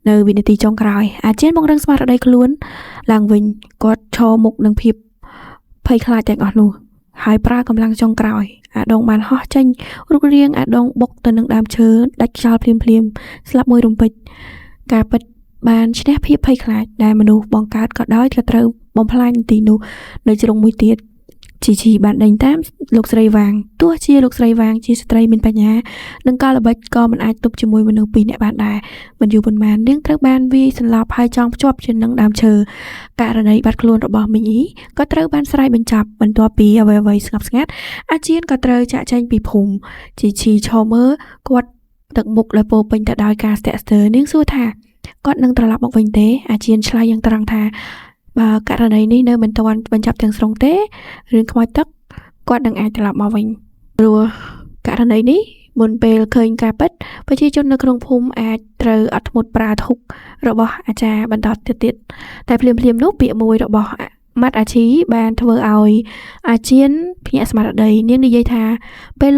នៅវិនាទីចុងក្រោយអាជីនបង្រឹងស្មារតីខ្លួនឡើងវិញគាត់ឈរមុខនឹងភាពភ័យខ្លាចទាំងអស់នោះហើយប្រើកម្លាំងចុងក្រោយអាដុងបានហោះចេញរុករាងអាដុងបុកទៅនឹងដើមឈើដាច់ខ្យល់ភ្លាមស្លាប់មួយរំពេចការពិតបានឈ្នះភាពភ័យខ្លាចដែលមនុស្សបង្កើតក៏ដោយក៏ត្រូវបំផ្លាញទីនោះនៅជ្រុងមួយទៀតជីបានដេញតាមលោកស្រីវាងទោះជាលោកស្រីវាងជាស្ត្រីមានបញ្ញានិងកាលល្បិចក៏មិនអាចទប់ជាមួយមនុស្សពីរនាក់បានដែរមិនយូរប៉ុន្មាននាងត្រូវបានវាយសន្លប់ហើយចងភ្ជាប់ជានឹងដើមឈើករណីបាត់ខ្លួនរបស់មីងអ៊ីក៏ត្រូវបានស្រាយបញ្ចប់បន្ទាប់ពីអ្វីស្ងប់ស្ងាត់អាជីនក៏ត្រូវចាក់ចែងពីភូមិជីឈរមើលគាត់ទឹកមុខដោយពោពេញទៅដោយការស្ទាក់ស្ទើរនាងសួរថាគាត់នឹងត្រឡប់មកវិញទេអាជីនឆ្លើយយ៉ាងត្រង់ថាបើករណីនេះនៅមិនទាន់បញ្ចប់ទាំងស្រុងទេរឿងខ្មោចទឹកគាត់នឹងអាចត្រឡប់មកវិញព្រោះករណីនេះមុនពេលឃើញការពិតប្រជាជននៅក្នុងភូមិអាចត្រូវអត់ធ្មត់ប្រាធុករបស់អាចារ្យបន្តទៀតតែភ្លាមនោះពាក្យមួយរបស់ម៉ាត់អាជីបានធ្វើឲ្យអាជីនភ្ញាក់ស្មារតីនាងនិយាយថាពេល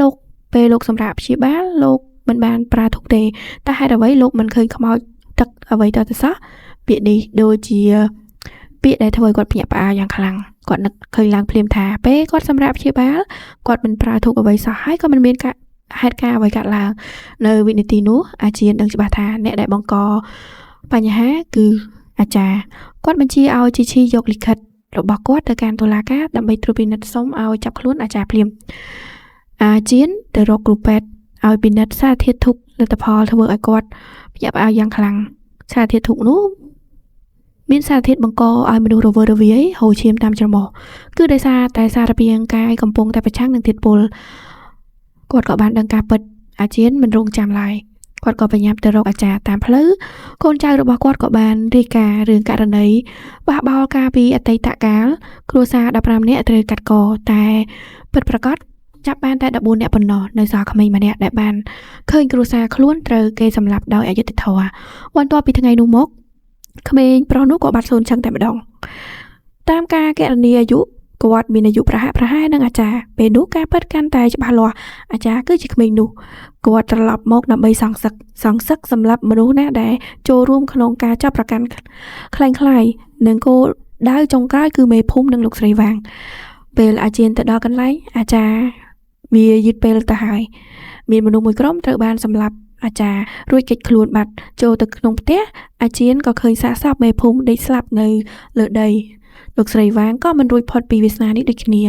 លោកសម្រាប់ព្យាបាលលោកមិនបានប្រាធុកទេតែហេតុអ្វីលោកមិនឃើញខ្មោចទឹកអ្វីតទៅសោះពាក្យនេះដូចជាពាក្យដែលធ្វើឲ្យគាត់ភ្ញាក់ផ្អើលយ៉ាងខ្លាំងគាត់នឹកឃើញឡើងភ្លាមថាពេលគាត់សម្រាប់ព្យាបាលគាត់មិនប្រើធុកអ្វីសោះហើយក៏មិនមានការហេតុការណ៍អ្វីកើតឡើងនៅវិនាទីនោះអាជីនដឹងច្បាស់ថាអ្នកដែលបង្កបញ្ហាគឺអាចារ្យគាត់បញ្ជាឲ្យជីឈីយកលិខិតរបស់គាត់ទៅកាន់តុលាការដើម្បីត្រួតពិនិត្យសុំឲ្យចាប់ខ្លួនអាចារ្យភ្លាមអាជីនទៅរកគ្រូពេទ្យឲ្យពិនិត្យសារធាតុធុកលទ្ធផលធ្វើឲ្យគាត់ភ្ញាក់ផ្អើលយ៉ាងខ្លាំងសារធាតុធុកនោះមានសារធាតុបង្កឲ្យមនុស្សរវើរវាយហូរឈាមតាមច្រមុះគឺដោយសារតែសារពាង្គកាយកំពុងតែប្រឆាំងនឹងធាតុពុលគាត់ក៏បានដឹងការពិតអាជីនមិនរងចាំឡើយគាត់ក៏បញ្ញាប់ទៅរកអាចារ្យតាមផ្លូវកូនចៅរបស់គាត់ក៏បានរាយការណ៍រឿងករណីបះបោរកាលពីអតីតកាលគ្រួសារ15នាក់ត្រូវកាត់កតែពិតប្រាកដចាប់បានតែ14នាក់ប៉ុណ្ណោះនៅសល់ក្មេងម្នាក់ដែលបានឃើញគ្រួសារខ្លួនត្រូវគេសម្លាប់ដោយអយុត្តិធម៌បន្ទាប់ពីថ្ងៃនោះមកក្មេងប្រុសនោះក៏បាត់សូន្យឈឹងតែម្ដងតាមការគណនាអាយុគាត់មានអាយុប្រហែលនឹងអាចារ្យពេលនោះការពិតកាន់តែច្បាស់លាស់អាចារ្យគឺជាក្មេងនោះគាត់ត្រឡប់មកដើម្បីសងសឹកសម្រាប់មនុស្សណាដែលចូលរួមក្នុងការចាប់ប្រកាន់คล้ายនិងគោលដៅចុងក្រោយគឺមេភូមិនិងលោកស្រីវាងពេលអាជីនទៅដល់កន្លែងអាចារ្យវាយឺតពេលទៅហើយមានមនុស្សមួយក្រុមត្រូវបានសម្លាប់អាចារ្យរួចគេចខ្លួនបាត់ចូលទៅក្នុងផ្ទះអាជីនក៏ឃើញសាកសពមេភូមិដេកស្លាប់នៅលើដីលោកស្រីវាងក៏មិនរួចផុតពីវាសនានេះដូចគ្នា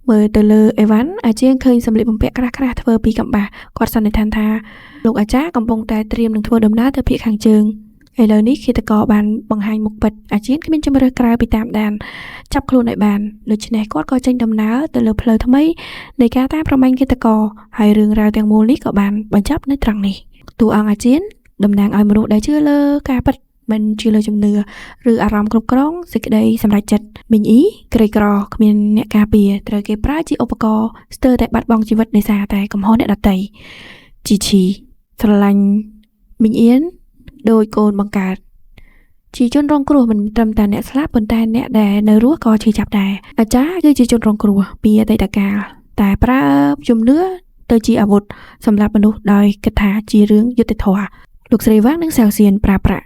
មើលទៅលើអេវ៉ាន់អាជាងឃើញសម្លៀកបំពាក់ក្រាស់ៗធ្វើពីកំបាសគាត់សន្និដ្ឋានថាលោកអាចារ្យកំពុងតែត្រៀមនឹងធ្វើដំណើរទៅភាគខាងជើងឥឡូវនេះឃាតករបានបង្ហាញមុខពិតអាជាងគ្មានជំរឿសក្រៅពីតាមដានចាប់ខ្លួនឲ្យបានដូច្នេះគាត់ក៏ចេញដំណើរទៅលើផ្លូវថ្មីនៃការតាមប្រមាញ់ឃាតករហើយរឿងរ៉ាវទាំងមូលនេះក៏បានបញ្ចប់នៅត្រង់នេះតួអង្គអាជាងតំណាងឲ្យមនុស្សដែលជឿលើការពិតមិនជឿលើជំនឿឬអារម្មណ៍គ្រប់គ្រងសេចក្តីសម្រេចចិត្តមីងអ៊ីក្រីក្រគ្មានអ្នកការពារត្រូវគេប្រើជាឧបករណ៍ស្ទើរតែបាត់បង់ជីវិតដោយសារតែកំហុសអ្នកដទៃជីឈីស្រឡាញ់មីងអៀនដោយកូនបង្កើតជាជនរងគ្រោះមិនត្រឹមតែអ្នកស្លាប់ប៉ុន្តែអ្នកដែលនៅរស់ក៏ឈឺចាប់ដែរអាចារ្យគឺជាជនរងគ្រោះពីអតីតកាលតែប្រើជំនឿទៅជាអាវុធសម្រាប់មនុស្សដោយគិតថាជារឿងយុត្តិធម៌លោកស្រីវ៉ាងនិងសាវសៀនប្រើប្រាក់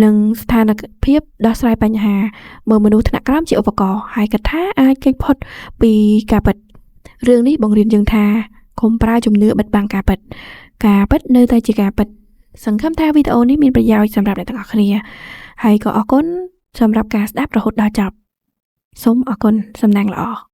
និងស្ថានភាពដោះស្រាយបញ្ហាមើលមនុស្សថ្នាក់ក្រោមជាឧបករណ៍ហើយគិតថាអាចគេចផុតពីការពិតរឿងនេះបង្រៀនយើងថាកុំប្រើជំនឿបិទបាំងការពិតនៅតែជាការពិតសង្ឃឹមថាវីដេអូនេះមានប្រយោជន៍សម្រាប់អ្នកទាំងអស់គ្នាហើយក៏អរគុណសម្រាប់ការស្ដាប់រហូតដល់ចប់សូមអរគុណសំណាងល្អ